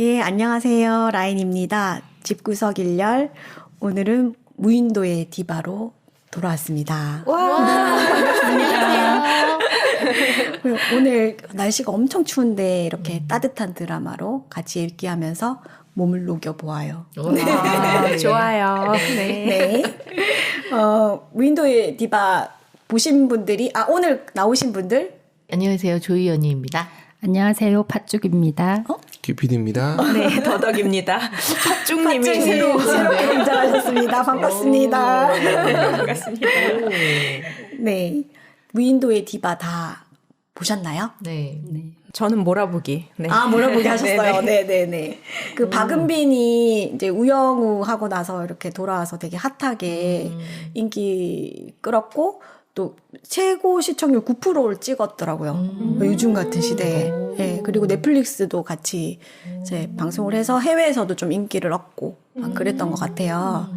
예, 안녕하세요. 라인입니다. 집구석 1열. 오늘은 무인도의 디바로 돌아왔습니다. 와, 반갑습니다. 오늘 날씨가 엄청 추운데 이렇게 따뜻한 드라마로 같이 읽기하면서 몸을 녹여보아요. 네. 좋아요. 네. 무인도의 디바 보신 분들이, 오늘 나오신 분들? 안녕하세요. 조희연입니다. 안녕하세요. 팥죽입니다. 규피디입니다. 네, 더덕입니다. 팥죽님이 새롭게 등장하셨습니다. 반갑습니다. 반갑습니다. 네. 무인도의 디바 다 보셨나요? 네. 저는 몰아보기. 네. 몰아보기 하셨어요. 네네. 네네네. 그 박은빈이 이제 우영우 하고 나서 이렇게 돌아와서 되게 핫하게 인기 끌었고, 또 최고 시청률 9%를 찍었더라고요. 요즘 같은 시대에. 네, 그리고 넷플릭스도 같이 이제 방송을 해서 해외에서도 좀 인기를 얻고 그랬던 것 같아요.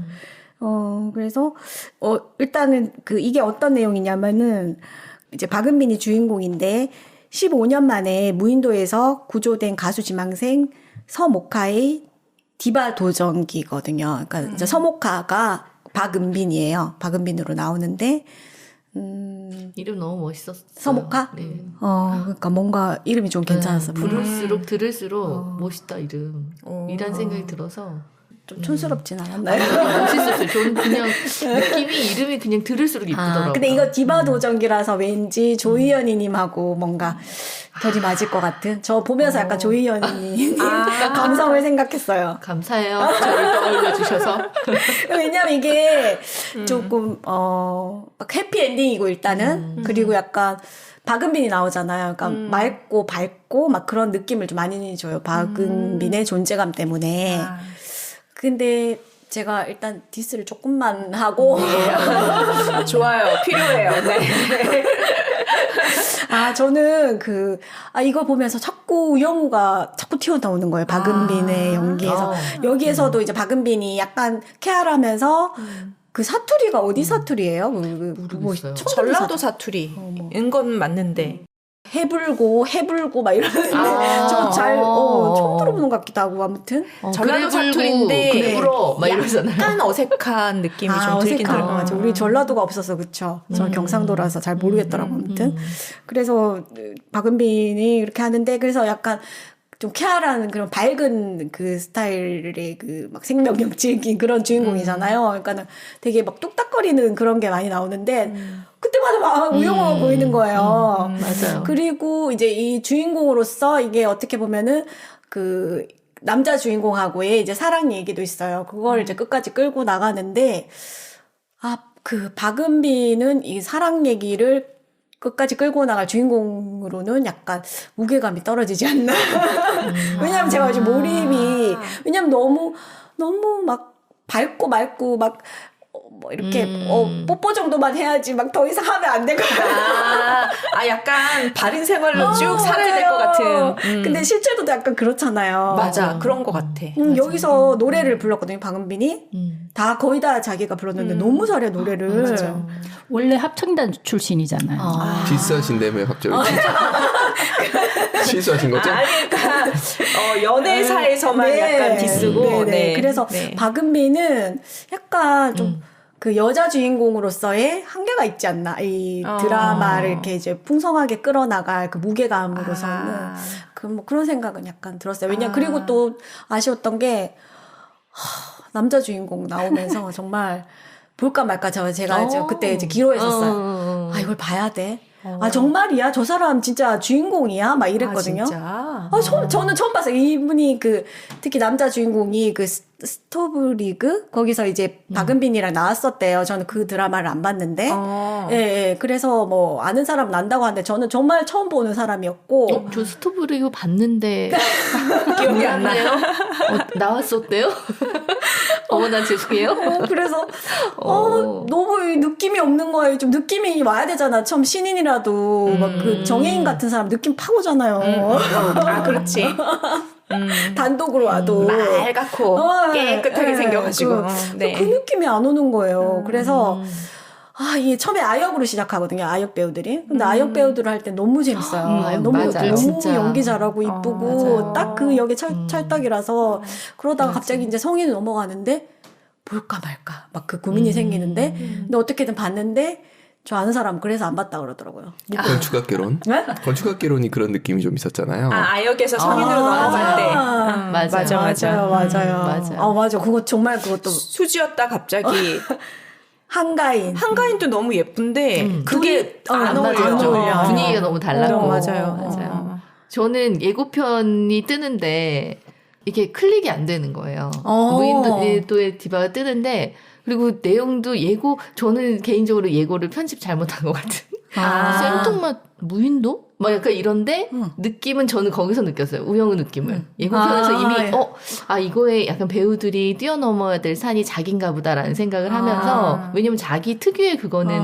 그래서 일단은 이게 어떤 내용이냐면은 이제 박은빈이 주인공인데 15년 만에 무인도에서 구조된 가수 지망생 서모카의 디바 도전기거든요. 그러니까 이제 서모카가 박은빈이에요. 박은빈으로 나오는데 이름 너무 멋있었어요. 서모카? 네. 그러니까 뭔가 이름이 좀 괜찮았어. 부를수록 들을수록 멋있다 이름. 이란 생각이 들어서 좀 촌스럽진 않았나요? 멋있었어요. 저는 그냥 이름이 그냥 들을수록 이쁘더라고요. 근데 이거 디바 도전기라서 왠지 조희연이님하고 뭔가 결이 맞을 것 같은. 저 보면서 약간 조희연이님 감성을 생각했어요. 감사해요. 저를 떠올려 주셔서. 왜냐면 이게 조금 막 해피엔딩이고 일단은 그리고 약간 박은빈이 나오잖아요. 그러니까 맑고 밝고 막 그런 느낌을 좀 많이 줘요. 박은빈의 존재감 때문에. 근데 제가 일단 디스를 조금만 하고 좋아요. 필요해요. 네. 저는 이거 보면서 자꾸 우영우가 자꾸 튀어나오는 거예요. 박은빈의 연기에서. 여기에서도 이제 박은빈이 약간 케어하면서 그 사투리가 어디 사투리예요? 모르겠어요. 전라도 사투리인 건 맞는데. 해불고 막 이러는데 저 처음 들어보는 것 같기도 하고 아무튼 전라도 사투리인데 그래 불어 막 이러잖아요. 약간 어색한 느낌이 좀 들긴 들어요. 맞아. 우리 전라도가 없어서 그쵸. 저 경상도라서 잘 모르겠더라고 아무튼. 그래서 박은빈이 이렇게 하는데 그래서 약간 좀 쾌활한 그런 밝은 그 스타일의 막 생명력 질긴 그런 주인공이잖아요. 그러니까는 되게 막 뚝딱거리는 그런 게 많이 나오는데 그때마다 막 우영우가 보이는 거예요. 맞아요. 그리고 이제 이 주인공으로서 이게 어떻게 보면은 그 남자 주인공하고의 이제 사랑 얘기도 있어요. 그걸 이제 끝까지 끌고 나가는데 그 박은빈은 이 사랑 얘기를 끝까지 끌고 나갈 주인공으로는 약간 무게감이 떨어지지 않나. 왜냐면 제가 이제 몰입이, 왜냐면 너무 막 밝고 맑고 막, 이렇게, 뽀뽀 정도만 해야지 막 더 이상 하면 안 될 것 같아요. 약간 바른 생활로 쭉 살아야 될 것 같은. 근데 실제로도 약간 그렇잖아요. 맞아. 그런 것 같아. 여기서 노래를 불렀거든요, 박은빈이. 거의 다 자기가 불렀는데 너무 잘해, 노래를. 맞아. 원래 합창단 출신이잖아요. 디스하신다며 갑자기. 실수하신 거죠? 그러니까 연애사에서만 약간 디스고. 네. 그래서 박은빈은 약간 좀 그 여자 주인공으로서의 한계가 있지 않나. 이 드라마를 이렇게 이제 풍성하게 끌어나갈 그 무게감으로서는 그런 생각은 약간 들었어요. 왜냐 그리고 또 아쉬웠던 게 남자 주인공 나오면서 정말 볼까 말까 제가 이제 그때 이제 기로했었어요. 이걸 봐야 돼. 정말이야? 저 사람 진짜 주인공이야? 막 이랬거든요. 진짜? 저는 처음 봤어요. 이분이 특히 남자 주인공이 스토브 리그? 거기서 이제 박은빈이랑 나왔었대요. 저는 그 드라마를 안 봤는데. 예. 그래서 뭐 아는 사람은 안다고 하는데 저는 정말 처음 보는 사람이었고. 저 스토브리그 봤는데 기억이 안 나요? 나왔었대요? 나 죄송해요. 그래서 너무 느낌이 없는 거예요. 좀 느낌이 와야 되잖아. 처음 신인이라도 막 그 정혜인 같은 사람 느낌 파고잖아요. 그렇지. 단독으로 와도 맑고 깨끗하게 생겨가지고 그 느낌이 안 오는 거예요. 그래서 이게 처음에 아역으로 시작하거든요. 아역 배우들이. 근데 아역 배우들을 할 때 너무 재밌어요. 너무 맞아요, 너무 진짜. 연기 잘하고 이쁘고 딱 그 역에 찰떡이라서 그러다가 맞아. 갑자기 이제 성인이 넘어가는데 볼까 말까 막 그 고민이 생기는데 근데 어떻게든 봤는데 저 아는 사람 그래서 안 봤다 그러더라고요. 건축학개론. 네? 건축학개론이 그런 느낌이 좀 있었잖아요. 아역에서 성인으로 넘어갈 때. 맞아. 맞아요. 맞아. 그거 정말 그것도 수지였다 갑자기. 한가인도 너무 예쁜데 그게 안 안 어울려. 어울려. 분위기가 너무 달랐고. 맞아요. 저는 예고편이 뜨는데 이게 클릭이 안 되는 거예요. 어. 무인도의 디바가 뜨는데 그리고 내용도 저는 개인적으로 예고를 편집 잘못한 것 같은. 생뚱맞 무인도? 막 약간 이런데 느낌은 저는 거기서 느꼈어요. 우영우 느낌을. 예고편에서 이미 이거에 약간 배우들이 뛰어넘어야 될 산이 자기인가 보다라는 생각을 하면서 왜냐면 자기 특유의 그거는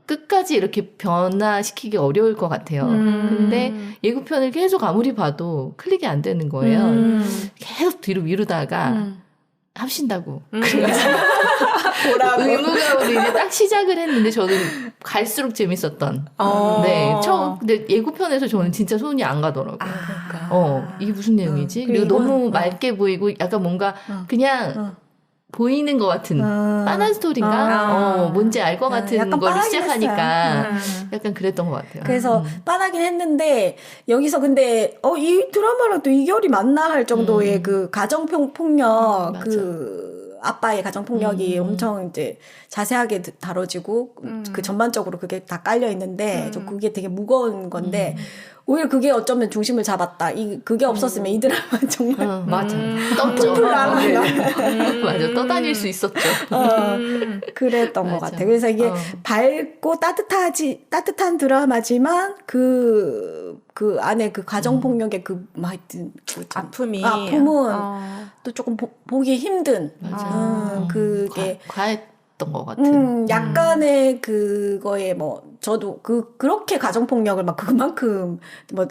끝까지 이렇게 변화시키기 어려울 것 같아요. 근데 예고편을 계속 아무리 봐도 클릭이 안 되는 거예요. 계속 뒤로 미루다가 합신다고. 그래가지고 의무감으로 이제 딱 시작을 했는데 저는 갈수록 재밌었던. 네, 근데 예고편에서 저는 진짜 손이 안 가더라고요. 이게 무슨 내용이지? 그리고 너무 맑게 보이고 약간 뭔가 그냥 보이는 것 같은 빤한 스토리인가? 뭔지 알 것 같은 약간 걸 빤하긴 시작하니까 약간 그랬던 것 같아요. 그래서 빤하긴 했는데 여기서 근데 이 드라마랑 또 이결이 맞나 할 정도의 그 가정폭력 맞아. 그 아빠의 가정폭력이 엄청 이제 자세하게 다뤄지고 그 전반적으로 그게 다 깔려 있는데 좀 그게 되게 무거운 건데 오히려 그게 어쩌면 중심을 잡았다. 그게 없었으면 이 드라마 정말 맞아. 떴죠. 맞아. 떠다닐 수 있었죠. 그랬던 것 맞아. 같아요. 그래서 이게 밝고 따뜻한 드라마지만 그 안에 그 가정폭력의 하여튼 아픔은 또 조금 보기 힘든. 맞아. 그게 과했던 것 같은. 약간의 그거에 저도 그렇게 가정폭력을 막 그만큼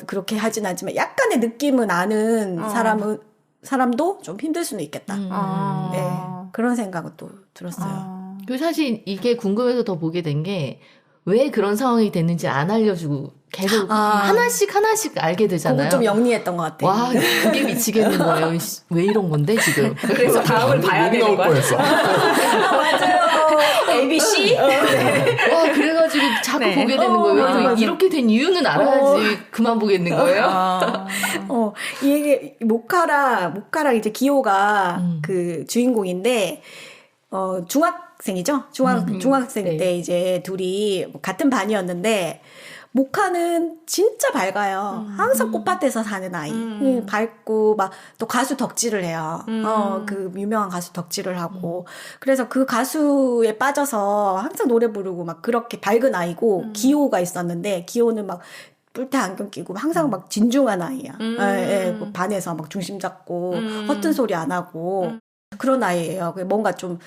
그렇게 하진 않지만 약간의 느낌은 아는 사람도 좀 힘들 수는 있겠다. 네, 그런 생각은 또 들었어요. 그리고 사실 이게 궁금해서 더 보게 된 게 왜 그런 상황이 됐는지 안 알려주고 계속 하나씩 알게 되잖아요. 그거 좀 영리했던 것 같아요. 와, 그게 미치겠는 거예요. 왜 이런 건데 지금? 그래서 다음을 봐야 욕이 되는 나올 거야. 뻔했어. ABC? 와, 그래가지고 자꾸 보게 되는 거예요. 이렇게 된 이유는 알아야지 그만 보겠는 거예요. 이게 모카랑 이제 기호가 그 주인공인데 중학생이죠. 중학생 네. 때 이제 둘이 같은 반이었는데 모카는 진짜 밝아요. 항상 꽃밭에서 사는 아이. 밝고 막 또 가수 덕질을 해요. 그 유명한 가수 덕질을 하고. 그래서 그 가수에 빠져서 항상 노래 부르고 막 그렇게 밝은 아이고 기호가 있었는데 기호는 막 뿔테 안경 끼고 항상 막 진중한 아이야. 그 반에서 막 중심 잡고 허튼 소리 안 하고 그런 아이예요. 뭔가 좀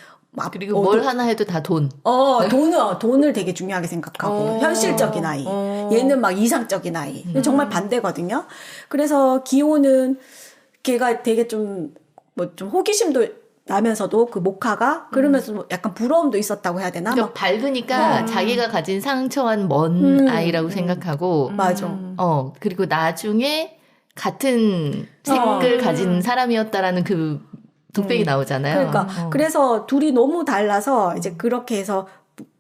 그리고 뭘 하나 해도 다 돈. 돈을 되게 중요하게 생각하고 현실적인 아이. 얘는 막 이상적인 아이. 정말 반대거든요. 그래서 기호는 걔가 되게 좀 호기심도 나면서도 그 모카가 그러면서 약간 부러움도 있었다고 해야 되나? 그러니까 밝으니까 자기가 가진 상처와는 먼 아이라고 생각하고. 맞아. 그리고 나중에 같은 색을 가진 사람이었다라는 그 독백이 나오잖아요. 그러니까 그래서 둘이 너무 달라서 이제 그렇게 해서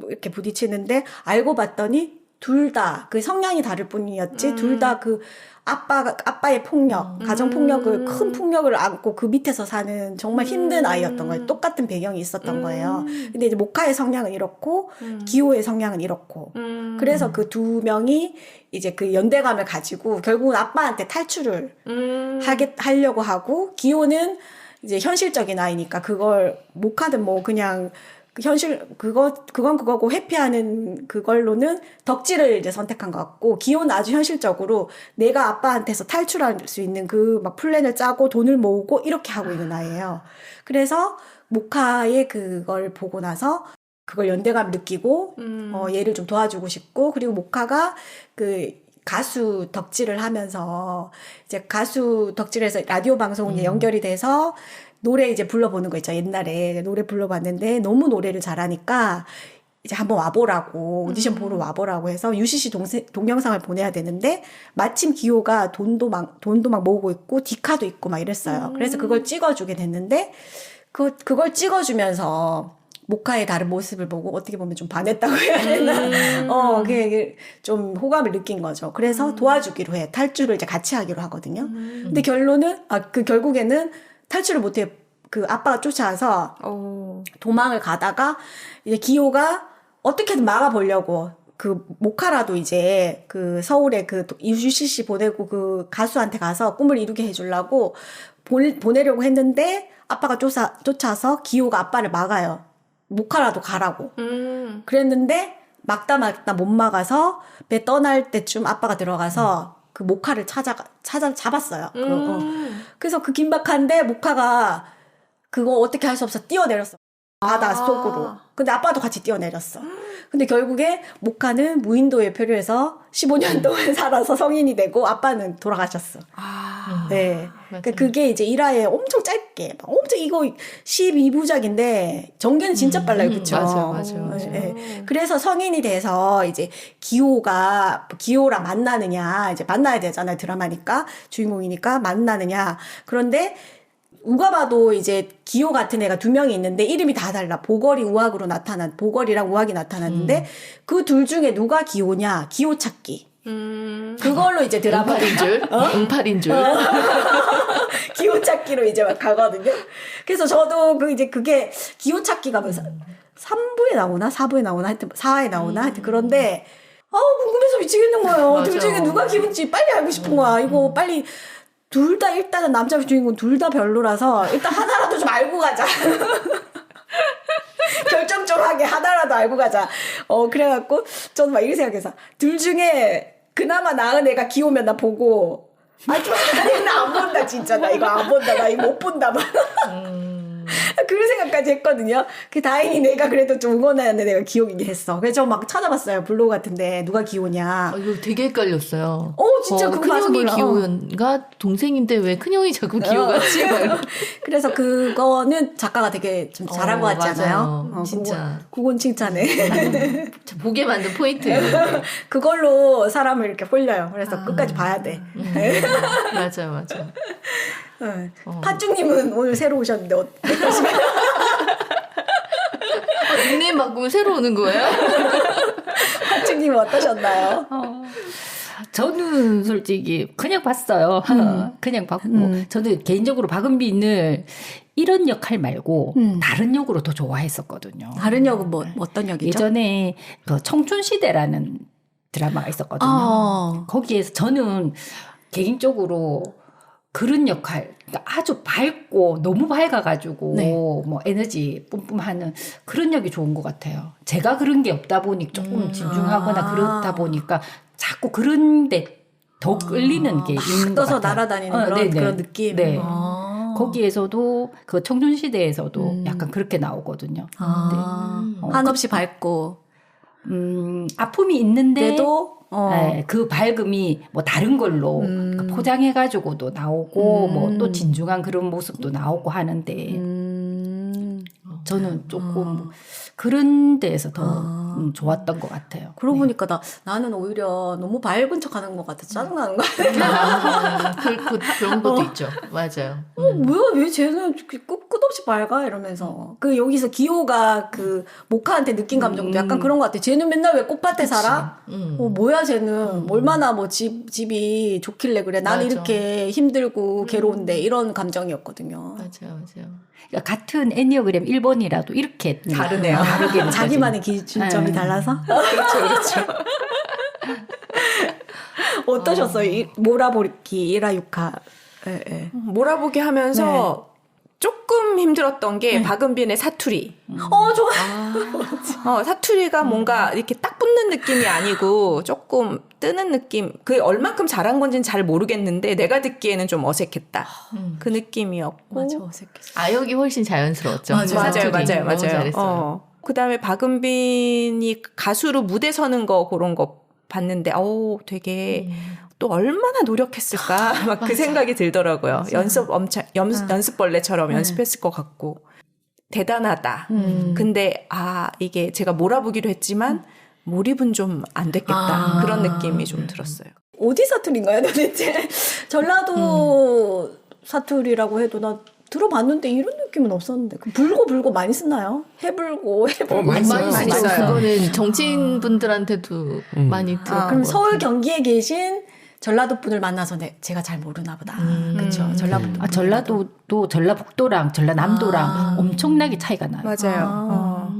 이렇게 부딪히는데 알고 봤더니 둘 다 그 성향이 다를 뿐이었지 둘 다 그 아빠의 폭력, 가정 폭력을 큰 폭력을 안고 그 밑에서 사는 정말 힘든 아이였던 거예요. 똑같은 배경이 있었던 거예요. 근데 이제 모카의 성향은 이렇고 기호의 성향은 이렇고 그래서 그 두 명이 이제 그 연대감을 가지고 결국은 아빠한테 탈출을 하려고 하고 기호는 이제 현실적인 아이니까 그걸 모카는 그냥 그건 그거고 회피하는 그걸로는 덕질을 이제 선택한 것 같고 기호는 아주 현실적으로 내가 아빠한테서 탈출할 수 있는 그 막 플랜을 짜고 돈을 모으고 이렇게 하고 있는 아이예요. 그래서 모카의 그걸 보고 나서 그걸 연대감 느끼고 얘를 좀 도와주고 싶고 그리고 모카가 그 가수 덕질을 하면서 이제 가수 덕질에서 라디오 방송에 연결이 돼서 노래 이제 불러보는 거 있죠. 옛날에 노래 불러봤는데 너무 노래를 잘하니까 이제 한번 와보라고 오디션 보러 와보라고 해서 UCC 동영상을 보내야 되는데 마침 기호가 돈도 막 모으고 있고 디카도 있고 막 이랬어요. 그래서 그걸 찍어주게 됐는데 그걸 찍어주면서 모카의 다른 모습을 보고 어떻게 보면 좀 반했다고 해야 되나? 그게 좀 호감을 느낀 거죠. 그래서 도와주기로 해. 탈출을 이제 같이 하기로 하거든요. 근데 결국에는 탈출을 못해. 그 아빠가 쫓아와서 도망을 가다가 이제 기호가 어떻게든 막아보려고 그 모카라도 이제 그 서울에 그 UCC 보내고 그 가수한테 가서 꿈을 이루게 해주려고 보내려고 했는데 아빠가 쫓아서 기호가 아빠를 막아요. 모카라도 가라고. 그랬는데 막다 못 막아서 배 떠날 때쯤 아빠가 들어가서 그 모카를 잡았어요. 그래서 그 긴박한데 모카가 그거 어떻게 할 수 없어 뛰어내렸어. 바다 속으로. 근데 아빠도 같이 뛰어내렸어. 근데 결국에 모카는 무인도에 표류해서 15년 동안 살아서 성인이 되고 아빠는 돌아가셨어. 네. 그러니까 그게 이제 1화에 엄청 짧게, 엄청 이거 12부작인데 전개는 진짜 빨라요. 그쵸? 맞아. 네. 그래서 성인이 돼서 이제 기호랑 만나느냐, 이제 만나야 되잖아요. 드라마니까. 주인공이니까 만나느냐. 그런데 누가 봐도 이제 기호 같은 애가 2명이 있는데 이름이 다 달라. 보걸이랑 우학이 나타났는데 그 둘 중에 누가 기호냐? 기호 찾기. 그걸로 이제 드라마 응팔인 줄. 기호 찾기로 이제 막 가거든요. 그래서 저도 그게 기호 찾기가 3부에 나오나 4부에 나오나 하여튼 4화에 나오나 하여튼 그런데 궁금해서 미치겠는 거예요. 맞아. 둘 중에 누가 기호인지 빨리 알고 싶은 거야. 이거 빨리 둘 다 일단은 남자 주인공 둘 다 별로라서 일단 하나라도 좀 알고 가자. 결정 좀 하게 하나라도 알고 가자. 그래갖고 저는 막 이렇게 생각해서 둘 중에 그나마 나은 애가 기호면 나 보고 나 안 본다 진짜 나 이거 안 본다 나 이거 못 본다 막 그런 생각까지 했거든요. 다행히 내가 그래도 좀 응원하는데 내가 기호이긴 했어. 그래서 저 막 찾아봤어요. 블로그 같은데 누가 기호냐. 이거 되게 헷갈렸어요. 진짜 그거 봐서 큰형이 몰라. 기호가 동생인데 왜 큰형이 자꾸 기호같지? 그래서 그거는 작가가 되게 좀 잘한 것 같지 않아요? 맞아요. 진짜. 그건 칭찬해. 보게 만든 포인트예요. 그걸로 사람을 이렇게 홀려요. 그래서 끝까지 봐야 돼. 맞아. 팥죽님은 오늘 새로 오셨는데 어떠신가요? 닉네임 바꾸면 새로 오는 거예요? 팥죽님은 어떠셨나요? 저는 솔직히 그냥 봤어요. 그냥 봤고 저도 개인적으로 박은빈을 이런 역할 말고 다른 역으로 더 좋아했었거든요. 다른 역은 어떤 역이죠? 예전에 그 청춘시대라는 드라마가 있었거든요. 거기에서 저는 개인적으로 그런 역할, 그러니까 아주 밝고 너무 밝아가지고 뭐 에너지 뿜뿜하는 그런 역이 좋은 것 같아요. 제가 그런 게 없다 보니 조금 진중하거나 그렇다 보니까 자꾸 그런데 더 끌리는 게 있는 것 떠서 같아요. 날아다니는 그런 느낌. 네. 거기에서도 그 청춘시대에서도 약간 그렇게 나오거든요. 한없이 밝고 아픔이 있는데도 네, 그 밝음이 뭐 다른 걸로 포장해가지고도 나오고 뭐 또 진중한 그런 모습도 나오고 하는데 저는 조금 그런 데에서 더 좋았던 것 같아요. 그러고 보니까 나는 오히려 너무 밝은 척 하는 것 같아. 짜증나는 거 같아. 그런 것도 있죠. 맞아요. 왜 쟤는 끝없이 밝아? 이러면서. 여기서 기호가 모카한테 느낀 감정도 약간 그런 것 같아. 쟤는 맨날 왜 꽃밭에 살아? 뭐야 쟤는. 얼마나 집이 좋길래 그래. 난 이렇게 힘들고 괴로운데. 이런 감정이었거든요. 맞아요. 그러니까 같은 애니어그램 1번이라도 이렇게 다르네요. 다르게 자기만의 기준점이 달라서? 그렇죠. 어떠셨어요? 몰아보기 1화 6화. 몰아보기 하면서 조금 힘들었던 게 박은빈의 사투리. 좋아. 사투리가 뭔가 이렇게 딱 붙는 느낌이 아니고 조금 뜨는 느낌. 그게 얼만큼 잘한 건지는 잘 모르겠는데 내가 듣기에는 좀 어색했다. 그 느낌이었고. 맞아, 어색했어. 아역이 훨씬 자연스러웠죠. 맞아요. 사투리. 너무 잘했어요. 그다음에 박은빈이 가수로 무대 서는 거 그런 거 봤는데 되게 또 얼마나 노력했을까 막 그 생각이 들더라고요. 연습벌레처럼 연습했을 것 같고 대단하다. 근데 이게 제가 몰아보기로 했지만 몰입은 좀 안 됐겠다. 그런 느낌이 좀 들었어요. 어디 사투리인가요, 도대체? 전라도 사투리라고 해도 나 들어봤는데 이런 느낌은 없었는데. 불고 많이 쓰나요? 해불고. 많이 써요. 많이 쓰죠. 써요. 그거는 정치인분들한테도 많이 들어. 그럼 서울 경기에 계신 전라도 분을 만나서 제가 잘 모르나 보다. 그렇죠. 전라도도 전라북도랑 전라남도랑 엄청나게 차이가 나요. 맞아요.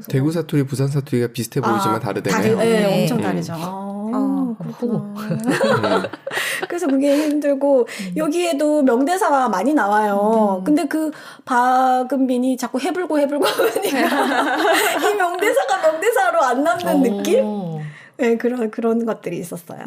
대구 사투리, 부산 사투리가 비슷해 보이지만 다르대요. 네, 엄청 다르죠. 그렇구나. 그래서 그게 힘들고 여기에도 명대사가 많이 나와요. 근데 그 박은빈이 자꾸 해불고 하니까 이 명대사로 안 남는 느낌? 네, 그런 것들이 있었어요.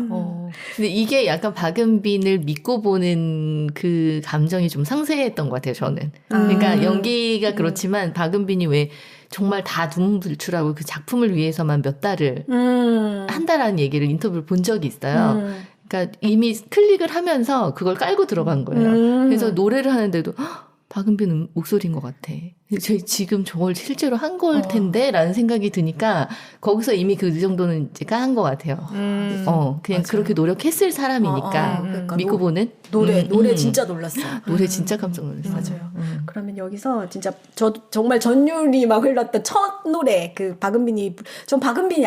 근데 이게 약간 박은빈을 믿고 보는 그 감정이 좀 상쇄했던 것 같아요, 저는. 그러니까 연기가 그렇지만 박은빈이 왜 정말 다 눈물출하고 그 작품을 위해서만 몇 달을 한다라는 얘기를 인터뷰를 본 적이 있어요. 그러니까 이미 클릭을 하면서 그걸 깔고 들어간 거예요. 그래서 노래를 하는데도 박은빈 목소리인 것 같아. 저희 지금 저걸 실제로 한 걸 텐데 라는 생각이 드니까 거기서 이미 그 정도는 이제 까한 것 같아요. 그냥 맞아요. 그렇게 노력했을 사람이니까 그러니까 믿고 보는 노래 진짜 놀랐어요. 노래 진짜 깜짝 놀랐어요. 맞아요. 그러면 여기서 진짜 저도 정말 전율이 막 흘렀던 첫 노래 그 박은빈이 전 박은빈이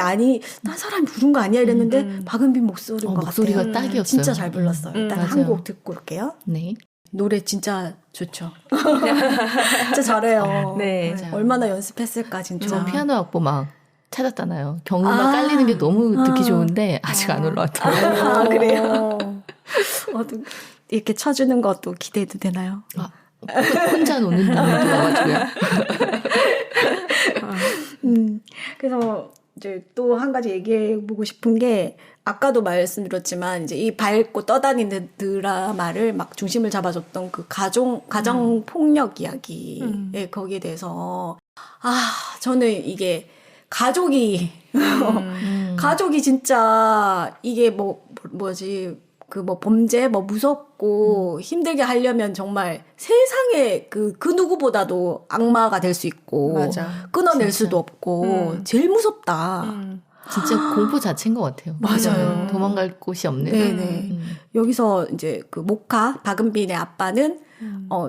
딴 사람이 부른 거 아니야 이랬는데 박은빈 목소리인 것 목소리가 같아요. 딱이었어요. 진짜 잘 불렀어요. 일단 맞아요. 한 곡 듣고 올게요. 네. 노래 진짜 좋죠. 진짜 잘해요. 네. 맞아요. 얼마나 연습했을까 진짜. 저 피아노 악보 막 찾았잖아요. 경음악 깔리는 게 너무 듣기 좋은데 아직 안 올라왔더라고요. 그래요. 이렇게 쳐주는 것도 기대해도 되나요? 혼자 노는 분들도 와가지고요. 그래서 이제 또 한 가지 얘기해 보고 싶은 게 아까도 말씀드렸지만 이제 이 밝고 떠다니는 드라마를 막 중심을 잡아줬던 그 가정 폭력 이야기에 거기에 대해서 저는 이게 가족이 진짜 이게 뭐지 그 범죄 무섭고 힘들게 하려면 정말 세상에 그 누구보다도 악마가 될 수 있고 맞아. 끊어낼 수도 없고 제일 무섭다. 진짜 공포 자체인 것 같아요. 맞아요. 도망갈 곳이 없는. 네네. 여기서 이제 그 모카 박은빈의 아빠는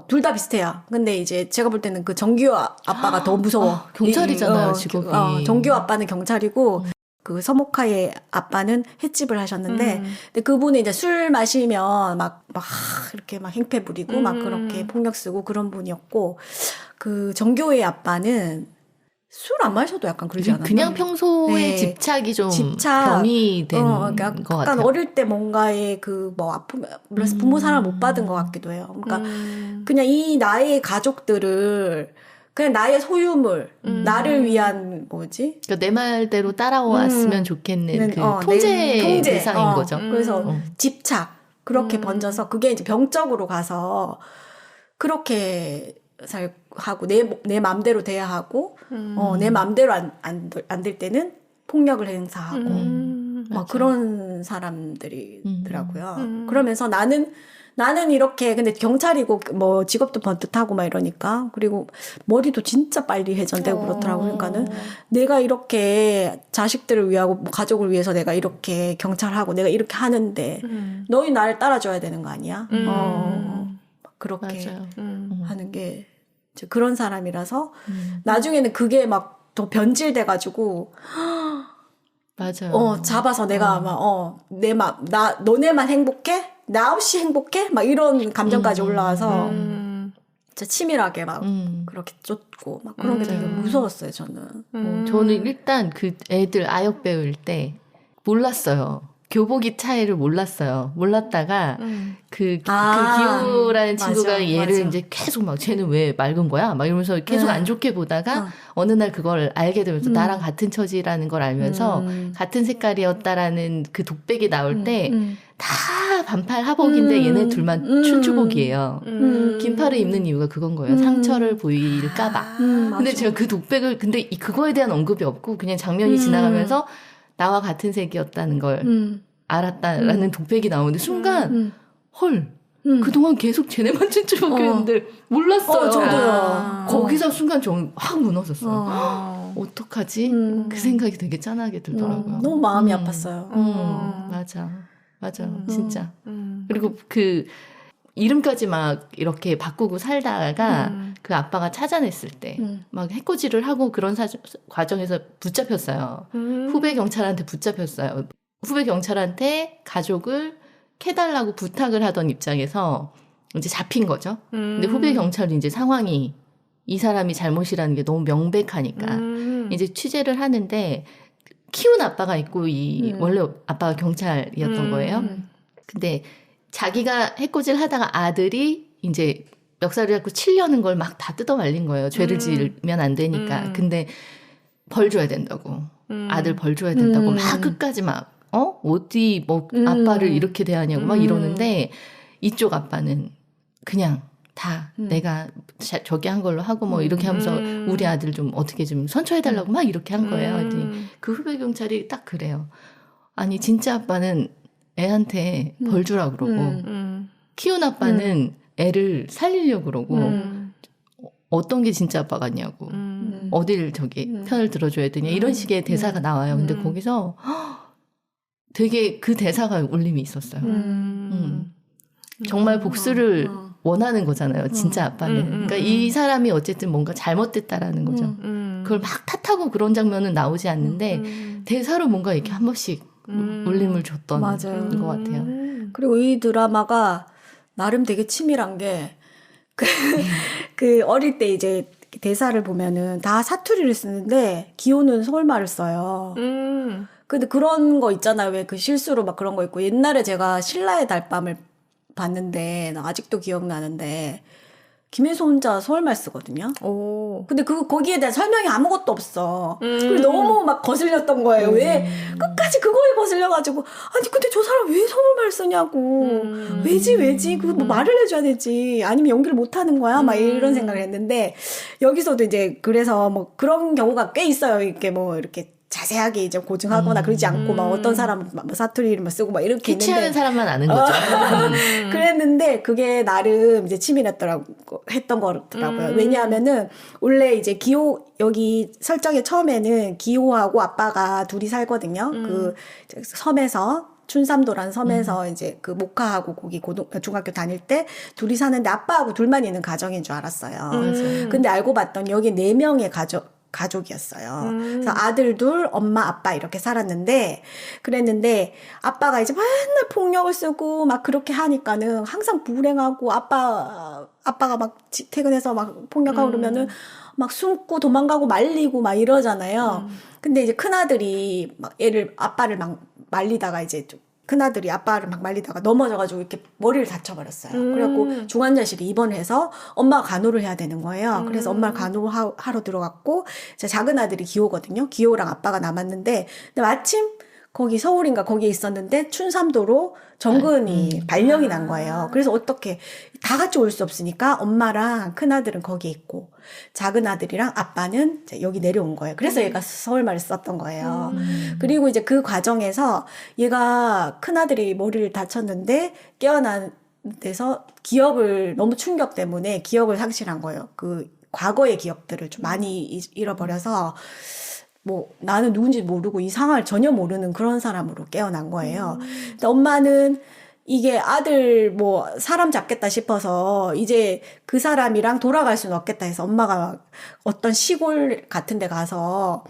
둘 다 비슷해요. 근데 이제 제가 볼 때는 그 정규 아빠가 더 무서워. 경찰이잖아요, 직업이. 정규 아빠는 경찰이고 그 서모카의 아빠는 횟집을 하셨는데 근데 그분이 이제 술 마시면 막 이렇게 막 행패 부리고 막 그렇게 폭력 쓰고 그런 분이었고 그 정규의 아빠는 술 안 마셔도 약간 그러지 않았나요? 그냥 평소에 네. 집착이 좀 병이 된 그러니까 것 약간 같아요. 어릴 때 뭔가의 그 아픔, 부모 사랑을 못 받은 것 같기도 해요. 그러니까 그냥 이 나의 가족들을 그냥 나의 소유물, 나를 위한 그러니까 내 말대로 따라왔으면 좋겠는 그 통제 대상인 거죠. 그래서 집착 그렇게 번져서 그게 이제 병적으로 가서 그렇게 하고 내 맘대로 돼야 하고 내 맘대로 안 될 때는 폭력을 행사하고 막 그런 사람들이더라고요. 그러면서 나는 이렇게 근데 경찰이고 뭐 직업도 번듯하고 막 이러니까 그리고 머리도 진짜 빨리 회전되고 그렇더라고요. 그러니까는 내가 이렇게 자식들을 위하고 뭐 가족을 위해서 내가 이렇게 경찰하고 내가 이렇게 하는데 너희 나를 따라줘야 되는 거 아니야? 그렇게 맞아요. 하는 게 그런 사람이라서 나중에는 그게 막 더 변질돼가지고 맞아요. 잡아서 내가 막 너네만 행복해? 나 없이 행복해? 막 이런 감정까지 올라와서 진짜 치밀하게 막 그렇게 쫓고 막 그런 게 되게 무서웠어요 저는. 저는 일단 그 애들 아역 배울 때 몰랐어요. 교복이 차이를 몰랐어요. 몰랐다가 그 기우라는 친구가 맞아, 얘를 맞아. 이제 계속 막 쟤는 왜 맑은 거야? 막 이러면서 계속 안 좋게 보다가 어느 날 그걸 알게 되면서 나랑 같은 처지라는 걸 알면서 같은 색깔이었다라는 그 독백이 나올 때 다 반팔 하복인데 얘네 둘만 춘추복이에요. 긴팔을 입는 이유가 그건 거예요. 상처를 보일까봐. 근데 제가 그 독백을 근데 그거에 대한 언급이 없고 그냥 장면이 지나가면서 나와 같은 색이었다는 걸 알았다라는 독백이 나오는데 순간 헐 그동안 계속 쟤네만 చిం쳐먹겠는데 몰랐어요. 저도요. 거기서 순간 좀 확 무너졌어요. 어떡하지? 그 생각이 되게 짠하게 들더라고요. 너무 마음이 아팠어요. 맞아. 진짜. 그리고 그 이름까지 막 이렇게 바꾸고 살다가 그 아빠가 찾아냈을 때 막 해코지를 하고 그런 과정에서 붙잡혔어요. 후배 경찰한테 붙잡혔어요. 후배 경찰한테 가족을 캐달라고 부탁을 하던 입장에서 이제 잡힌 거죠. 근데 후배 경찰이 이제 상황이 이 사람이 잘못이라는 게 너무 명백하니까 이제 취재를 하는데 키운 아빠가 있고 원래 아빠가 경찰이었던 거예요. 근데 자기가 해코지를 하다가 아들이 이제 멱살을 잡고 치려는 걸 막 다 뜯어 말린 거예요. 죄를 지으면 안 되니까. 근데 벌 줘야 된다고. 아들 벌 줘야 된다고 막 끝까지 막 어디 뭐 아빠를 이렇게 대하냐고 막 이러는데 이쪽 아빠는 그냥 다 내가 저기 한 걸로 하고 뭐 이렇게 하면서 우리 아들 좀 어떻게 좀 선처해달라고 막 이렇게 한 거예요. 그 후배 경찰이 딱 그래요. 아니 진짜 아빠는 애한테 벌 주라 그러고 키운 아빠는 애를 살리려고 그러고 어떤 게 진짜 아빠 같냐고 어딜 저기 편을 들어줘야 되냐 이런 식의 대사가 나와요. 근데 거기서 되게 그 대사가 울림이 있었어요. 정말 복수를 원하는 거잖아요. 진짜 아빠는. 그러니까 이 사람이 어쨌든 뭔가 잘못됐다라는 거죠. 그걸 막 탓하고 그런 장면은 나오지 않는데 대사로 뭔가 이렇게 한 번씩 울림을 줬던 맞아요. 것 같아요. 그리고 이 드라마가 나름 되게 치밀한 게 그 어릴 때 이제 대사를 보면은 다 사투리를 쓰는데 기호는 서울말을 써요. 근데 그런 거 있잖아요. 왜 그 실수로 막 그런 거 있고 옛날에 제가 신라의 달밤을 봤는데 나 아직도 기억나는데 김혜수 혼자 서울말 쓰거든요. 근데 거기에 대한 설명이 아무것도 없어. 그리고 너무 막 거슬렸던 거예요. 왜 끝까지 그거에 거슬려가지고 아니 근데 저 사람 왜 서울말 쓰냐고 왜지 그거 뭐 말을 해줘야 되지 아니면 연기를 못하는 거야 막 이런 생각을 했는데 여기서도 이제 그래서 뭐 그런 경우가 꽤 있어요. 이렇게 뭐 이렇게 자세하게 이제 고증하거나 그러지 않고 막 어떤 사람은 막 사투리를 막 쓰고 막 이렇게 캐치하는 있는데 사람만 아는 거죠. 그랬는데 그게 나름 이제 했던 거더라고요. 왜냐하면은 원래 이제 기호 여기 설정의 처음에는 기호하고 아빠가 둘이 살거든요. 그 섬에서 춘삼도라는 섬에서 이제 그 목화하고 거기 중학교 다닐 때 둘이 사는데 아빠하고 둘만 있는 가정인 줄 알았어요. 근데 알고 봤더니 여기 4명의 가족이었어요. 그래서 아들 둘, 엄마, 아빠 이렇게 살았는데 그랬는데 아빠가 이제 맨날 폭력을 쓰고 막 그렇게 하니까는 항상 불행하고 아빠가 막 퇴근해서 막 폭력하고 그러면은 막 숨고 도망가고 말리고 막 이러잖아요. 근데 이제 큰아들이 막 아빠를 막 말리다가 이제 좀 큰아들이 아빠를 막 말리다가 넘어져가지고 이렇게 머리를 다쳐버렸어요. 그래갖고 중환자실에 입원해서 엄마가 간호를 해야 되는 거예요. 그래서 엄마를 간호하러 들어갔고 제 작은 아들이 기호거든요. 기호랑 아빠가 남았는데 근데 마침 거기 서울인가 거기에 있었는데 춘삼도로 정근이 발령이 난 거예요. 그래서 어떻게 다 같이 올 수 없으니까 엄마랑 큰아들은 거기에 있고 작은 아들이랑 아빠는 여기 내려온 거예요. 그래서 얘가 서울말을 썼던 거예요. 그리고 이제 그 과정에서 얘가 큰아들이 머리를 다쳤는데 깨어난 데서 기억을 너무 충격 때문에 기억을 상실한 거예요. 그 과거의 기억들을 좀 많이 잃어버려서 뭐 나는 누군지 모르고 이 상황을 전혀 모르는 그런 사람으로 깨어난 거예요. 근데 엄마는 이게 아들 뭐 사람 잡겠다 싶어서 이제 그 사람이랑 돌아갈 수는 없겠다 해서 엄마가 어떤 시골 같은 데 가서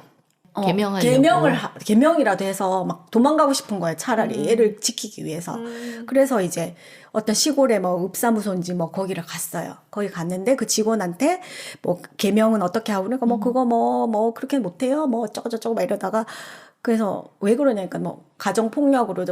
개명이라도 해서 막 도망가고 싶은 거예요. 차라리 애를 지키기 위해서. 그래서 이제 어떤 시골에 뭐 읍사무소인지 뭐 거기를 갔어요. 거기 갔는데 그 직원한테 뭐 개명은 어떻게 하고 그러니까 뭐 그거 뭐 그렇게 못해요. 뭐 어쩌고저쩌고 막 이러다가 그래서 왜 그러냐니까 뭐 가정폭력으로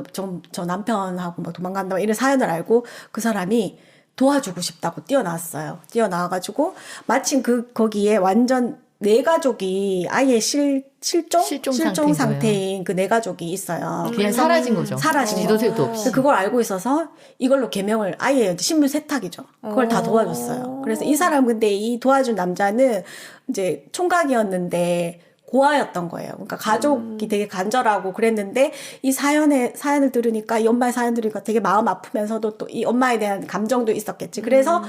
저 남편하고 뭐 도망간다 이런 사연을 알고 그 사람이 도와주고 싶다고 뛰어나왔어요. 뛰어나와가지고 마침 거기에 완전 4가족이 아예 실종 상태인 그 4가족이 있어요. 그냥 사라진 거죠. 사라진 지도새도 없이. 그걸 알고 있어서 이걸로 개명을 아예 신분 세탁이죠. 그걸 다 도와줬어요. 그래서 이 사람 근데 이 도와준 남자는 이제 총각이었는데 고아였던 거예요. 그러니까 가족이 되게 간절하고 그랬는데 이 사연을 들으니까 이 엄마의 사연 들으니까 되게 마음 아프면서도 또 이 엄마에 대한 감정도 있었겠지. 그래서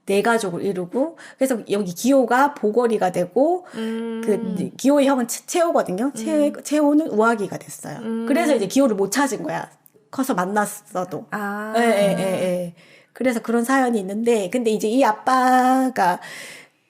네 가족을 이루고 그래서 여기 기호가 보궐이가 되고 그 기호의 형은 채호거든요. 채호는 우아기가 됐어요. 그래서 이제 기호를 못 찾은 거야. 커서 만났어도. 예. 그래서 그런 사연이 있는데 근데 이제 이 아빠가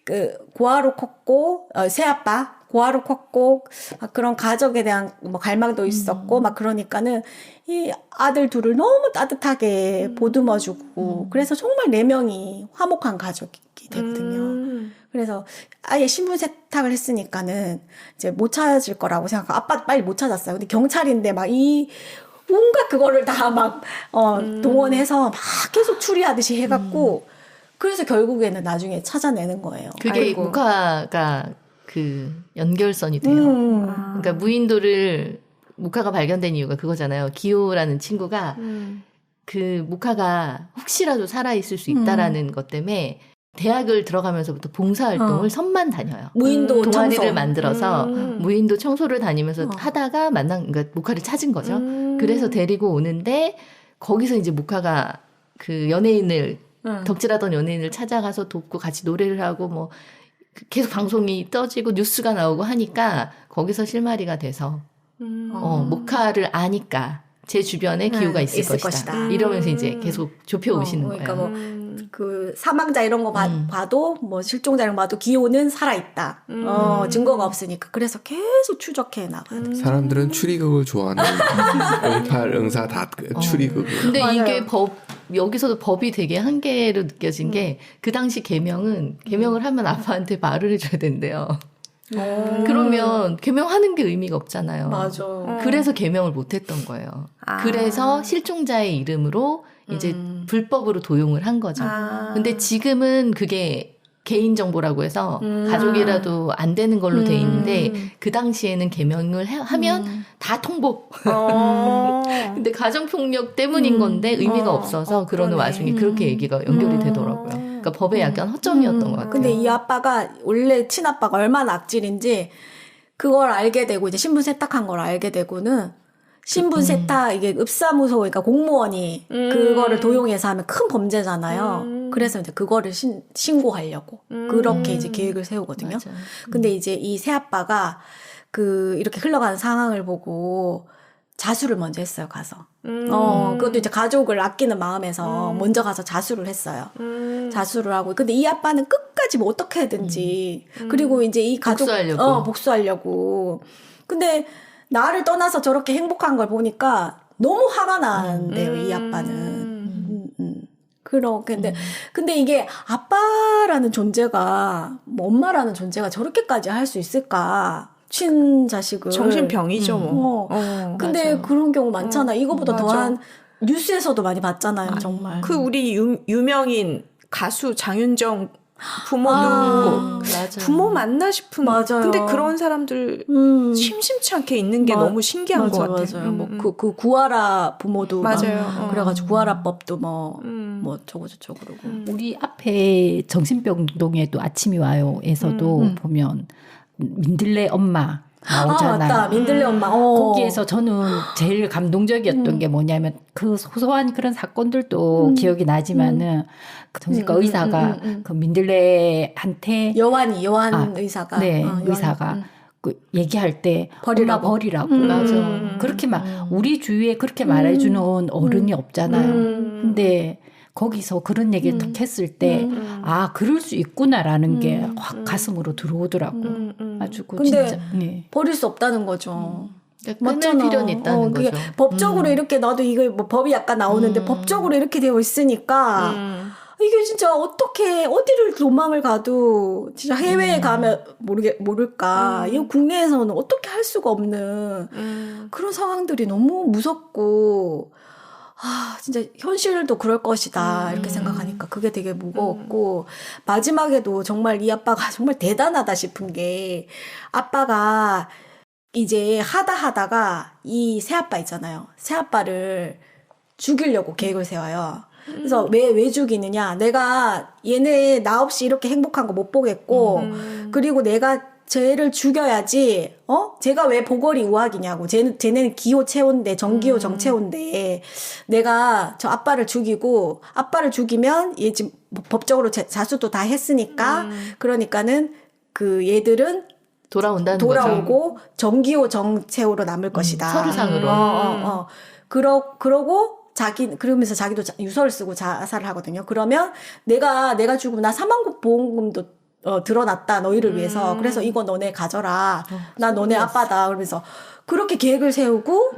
그 고아로 컸고 새아빠 고아로 컸고 막 그런 가족에 대한 뭐 갈망도 있었고 막 그러니까는 이 아들 둘을 너무 따뜻하게 보듬어주고 그래서 정말 4명이 화목한 가족이 되거든요. 그래서 아예 신분 세탁을 했으니까는 이제 못 찾을 거라고 생각하고 아빠 빨리 못 찾았어요. 근데 경찰인데 막 이 온갖 그거를 다 막 동원해서 막 계속 추리하듯이 해갖고 그래서 결국에는 나중에 찾아내는 거예요. 그게 아이고. 모카가 그 연결선이 돼요. 그러니까 무인도를 모카가 발견된 이유가 그거잖아요. 기호라는 친구가 그 모카가 혹시라도 살아있을 수 있다라는 것 때문에 대학을 들어가면서부터 봉사활동을 섬만 다녀요. 무인도 동아리를 청소. 만들어서 무인도 청소를 다니면서 하다가 그러니까 모카를 찾은 거죠. 그래서 데리고 오는데 거기서 이제 모카가 그 연예인을 덕질하던 연예인을 찾아가서 돕고 같이 노래를 하고 뭐 계속 방송이 떠지고 뉴스가 나오고 하니까 거기서 실마리가 돼서 모카를 아니까 제 주변에 기호가 있을 것이다. 이러면서 이제 계속 좁혀 오시는 그러니까 거예요. 뭐 그 사망자 이런 거 봐도 뭐 실종자 이런 거 봐도 기호는 살아있다. 증거가 없으니까 그래서 계속 추적해 나가요. 사람들은 추리극을 좋아하는 응팔, 응사 다 추리극. 근데 맞아요. 이게 여기서도 법이 되게 한계로 느껴진 게 그 당시 개명을 하면 아빠한테 말을 해줘야 된대요. 그러면 개명하는 게 의미가 없잖아요. 맞아. 그래서 개명을 못했던 거예요. 그래서 실종자의 이름으로 이제 불법으로 도용을 한 거죠. 근데 지금은 그게 개인정보라고 해서 가족이라도 안 되는 걸로 돼 있는데 그 당시에는 개명을 하면 다 통보. 근데 가정폭력 때문인 건데 의미가 없어서 그러는 와중에 그렇게 얘기가 연결이 되더라고요. 그러니까 법에 약간 허점이었던 것 같아요. 근데 이 아빠가 원래 친아빠가 얼마나 악질인지 그걸 알게 되고 이제 신분 세탁한 걸 알게 되고는 신분 세탁 이게 읍사무소 그러니까 공무원이 그거를 도용해서 하면 큰 범죄잖아요. 그래서 이제 그거를 신고하려고 그렇게 이제 계획을 세우거든요. 맞아. 근데 이제 이 새아빠가 그 이렇게 흘러가는 상황을 보고 자수를 먼저 했어요, 가서. 그것도 이제 가족을 아끼는 마음에서 먼저 가서 자수를 했어요. 자수를 하고. 근데 이 아빠는 끝까지 뭐 어떻게 하든지. 그리고 이제 이 가족. 복수하려고. 근데 나를 떠나서 저렇게 행복한 걸 보니까 너무 화가 나는데요, 이 아빠는. 근데 이게 아빠라는 존재가, 뭐 엄마라는 존재가 저렇게까지 할 수 있을까? 친자식을. 정신병이죠, 뭐. 근데 맞아. 그런 경우 많잖아. 이거보다 맞아. 더한 뉴스에서도 많이 봤잖아요, 정말. 그 우리 유명인 가수 장윤정 부모도 맞아. 부모 맞나 싶은. 맞아요. 근데 그런 사람들 심심치 않게 있는 게 너무 신기한 것 같아요. 맞아요. 뭐 그 구하라 부모도 맞아요. 그래가지고 구하라법도 뭐 저거 그러고. 우리 앞에 정신병동에도 아침이 와요에서도 보면 민들레 엄마 나오잖아요. 맞다. 민들레 엄마. 거기에서 저는 제일 감동적이었던 게 뭐냐면 그 소소한 그런 사건들도 기억이 나지만은 그 정신과 의사가 그 민들레한테 요한 의사가. 네, 요한. 의사가 그 얘기할 때 버리라고. 엄마 버리라고. 맞아. 그렇게 우리 주위에 그렇게 말해주는 어른이 없잖아요. 근데 거기서 그런 얘기를 딱 했을 때, 아, 그럴 수 있구나라는 게 확 가슴으로 들어오더라고. 아주 그 근데 진짜. 네. 버릴 수 없다는 거죠. 그러니까 끊을 필요는 있다는 그게 거죠. 법적으로 이렇게 나도 이거 뭐 법이 약간 나오는데 법적으로 이렇게 되어 있으니까 이게 진짜 어떻게 어디를 도망을 가도 진짜 해외에 가면 모를까. 이거 국내에서는 어떻게 할 수가 없는 그런 상황들이 너무 무섭고 진짜 현실도 그럴 것이다 이렇게 생각하니까 그게 되게 무거웠고 마지막에도 정말 이 아빠가 정말 대단하다 싶은 게 아빠가 이제 하다가 이 새아빠 있잖아요. 새아빠를 죽이려고 계획을 세워요. 그래서 왜 죽이느냐. 내가 얘네 나 없이 이렇게 행복한 거 못 보겠고 그리고 내가 쟤를 죽여야지. 쟤가 왜 보궐이 우학이냐고. 쟤네는 기호 체호인데 정기호 정체호인데 내가 저 아빠를 죽이고 아빠를 죽이면 얘 지금 법적으로 자수도 다 했으니까 그러니까는 그 얘들은 돌아온다는 돌아오고 거죠. 정기호 정체호로 남을 것이다. 서류상으로. 그러고 그러면서 자기도 유서를 쓰고 자살을 하거든요. 그러면 내가 죽으면 나 사망보험금도 들어놨다 너희를 위해서. 그래서 이거 너네 가져라. 나 너네 아빠다. 그러면서 그렇게 계획을 세우고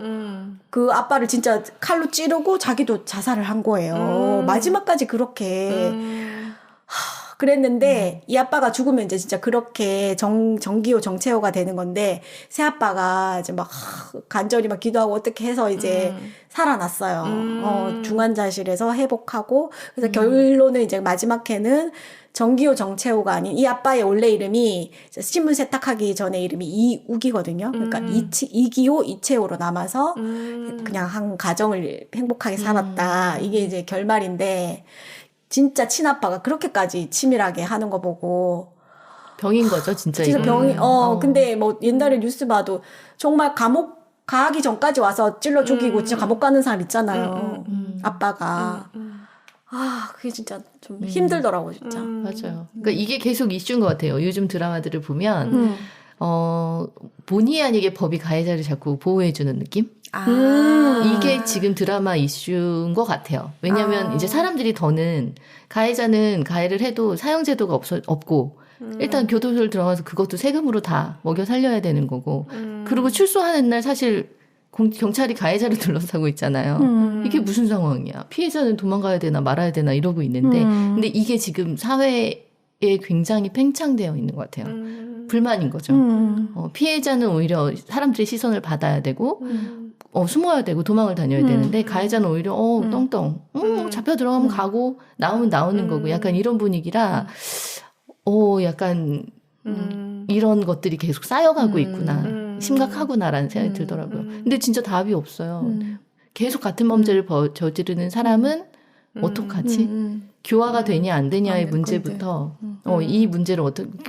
그 아빠를 진짜 칼로 찌르고 자기도 자살을 한 거예요. 마지막까지 그렇게 그랬는데 이 아빠가 죽으면 이제 진짜 그렇게 정기호 정체호가 되는 건데 새 아빠가 이제 막 간절히 막 기도하고 어떻게 해서 이제 살아났어요. 중환자실에서 회복하고 그래서 결론은 이제 마지막 회는 정기호 정체호가 아닌 이 아빠의 원래 이름이 신문 세탁하기 전에 이름이 이욱이거든요. 그러니까 이기호 이채호로 남아서 그냥 한 가정을 행복하게 살았다. 이게 이제 결말인데 진짜 친아빠가 그렇게까지 치밀하게 하는 거 보고 병인 거죠, 진짜. 진짜 이거. 병이 근데 뭐 옛날에 뉴스 봐도 정말 감옥 가기 전까지 와서 찔러 죽이고 진짜 감옥 가는 사람 있잖아요. 아빠가 그게 진짜 좀 힘들더라고 진짜. 맞아요. 그러니까 이게 계속 이슈인 것 같아요. 요즘 드라마들을 보면 본의 아니게 법이 가해자를 자꾸 보호해주는 느낌? 이게 지금 드라마 이슈인 것 같아요. 왜냐하면 이제 사람들이 더는 가해자는 가해를 해도 사형제도가 없고 일단 교도소를 들어가서 그것도 세금으로 다 먹여 살려야 되는 거고 그리고 출소하는 날 사실 경찰이 가해자를 둘러싸고 있잖아요. 이게 무슨 상황이야. 피해자는 도망가야 되나 말아야 되나 이러고 있는데 근데 이게 지금 사회에 굉장히 팽창되어 있는 것 같아요. 불만인 거죠. 피해자는 오히려 사람들의 시선을 받아야 되고 숨어야 되고 도망을 다녀야 되는데 가해자는 오히려 떵떵 잡혀 들어가면 가고 나오면 나오는 거고 약간 이런 분위기라 약간 이런 것들이 계속 쌓여가고 있구나 심각하구나라는 생각이 들더라고요. 근데 진짜 답이 없어요. 계속 같은 범죄를 저지르는 사람은 어떡하지? 교화가 되냐 안 되냐의 문제부터 이 문제를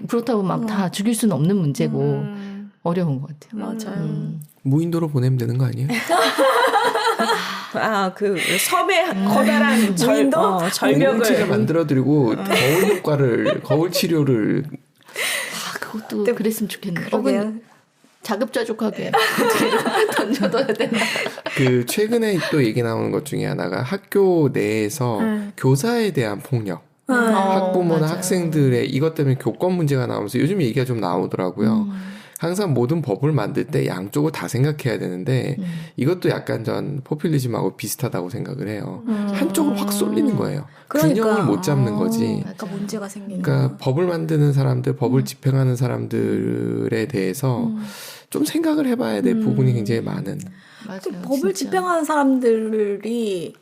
그렇다고 막 다 죽일 수는 없는 문제고 어려운 것 같아요. 맞아요. 무인도로 보내면 되는 거 아니에요? 그 섬의 커다란 공동체가 절벽을 만들어드리고 거울 치료를 그것도 그랬으면 좋겠네요. 그러게요. 자급자족하게 어떻게 던져둬야 되나. 그 최근에 또 얘기 나오는 것 중에 하나가 학교 내에서 교사에 대한 폭력. 학부모나 맞아요. 학생들의 이것 때문에 교권 문제가 나오면서 요즘 얘기가 좀 나오더라고요. 항상 모든 법을 만들 때 양쪽을 다 생각해야 되는데 이것도 약간 전 포퓰리즘하고 비슷하다고 생각을 해요. 한쪽으로 확 쏠리는 거예요. 균형을 못 잡는 거지. 그러니까 문제가 생기는 그러니까 법을 만드는 사람들, 법을 집행하는 사람들에 대해서 좀 생각을 해봐야 될 부분이 굉장히 많은. 맞아요. 법을 진짜. 집행하는 사람들이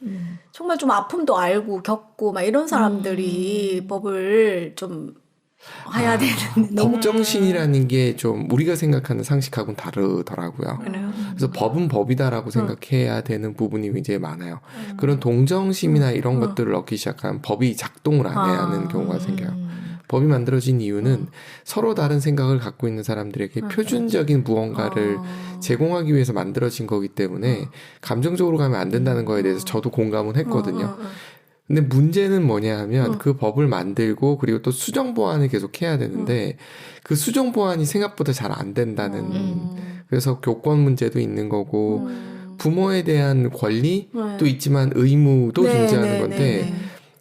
정말 좀 아픔도 알고 겪고 막 이런 사람들이 법을 좀 해야 되는 법정신이라는 게 좀 우리가 생각하는 상식하고는 다르더라고요. 그래서 법은 법이다라고 생각해야 되는 부분이 굉장히 많아요. 그런 동정심이나 이런 것들을 얻기 시작하면 법이 작동을 안 해야 하는 경우가 생겨요. 법이 만들어진 이유는 서로 다른 생각을 갖고 있는 사람들에게 표준적인 무언가를 제공하기 위해서 만들어진 거기 때문에 감정적으로 가면 안 된다는 거에 대해서 저도 공감은 했거든요. 근데 문제는 뭐냐 하면 그 법을 만들고 그리고 또 수정 보완을 계속 해야 되는데 그 수정 보완이 생각보다 잘 안 된다는 그래서 교권 문제도 있는 거고 부모에 대한 권리도 있지만 의무도 존재하는 건데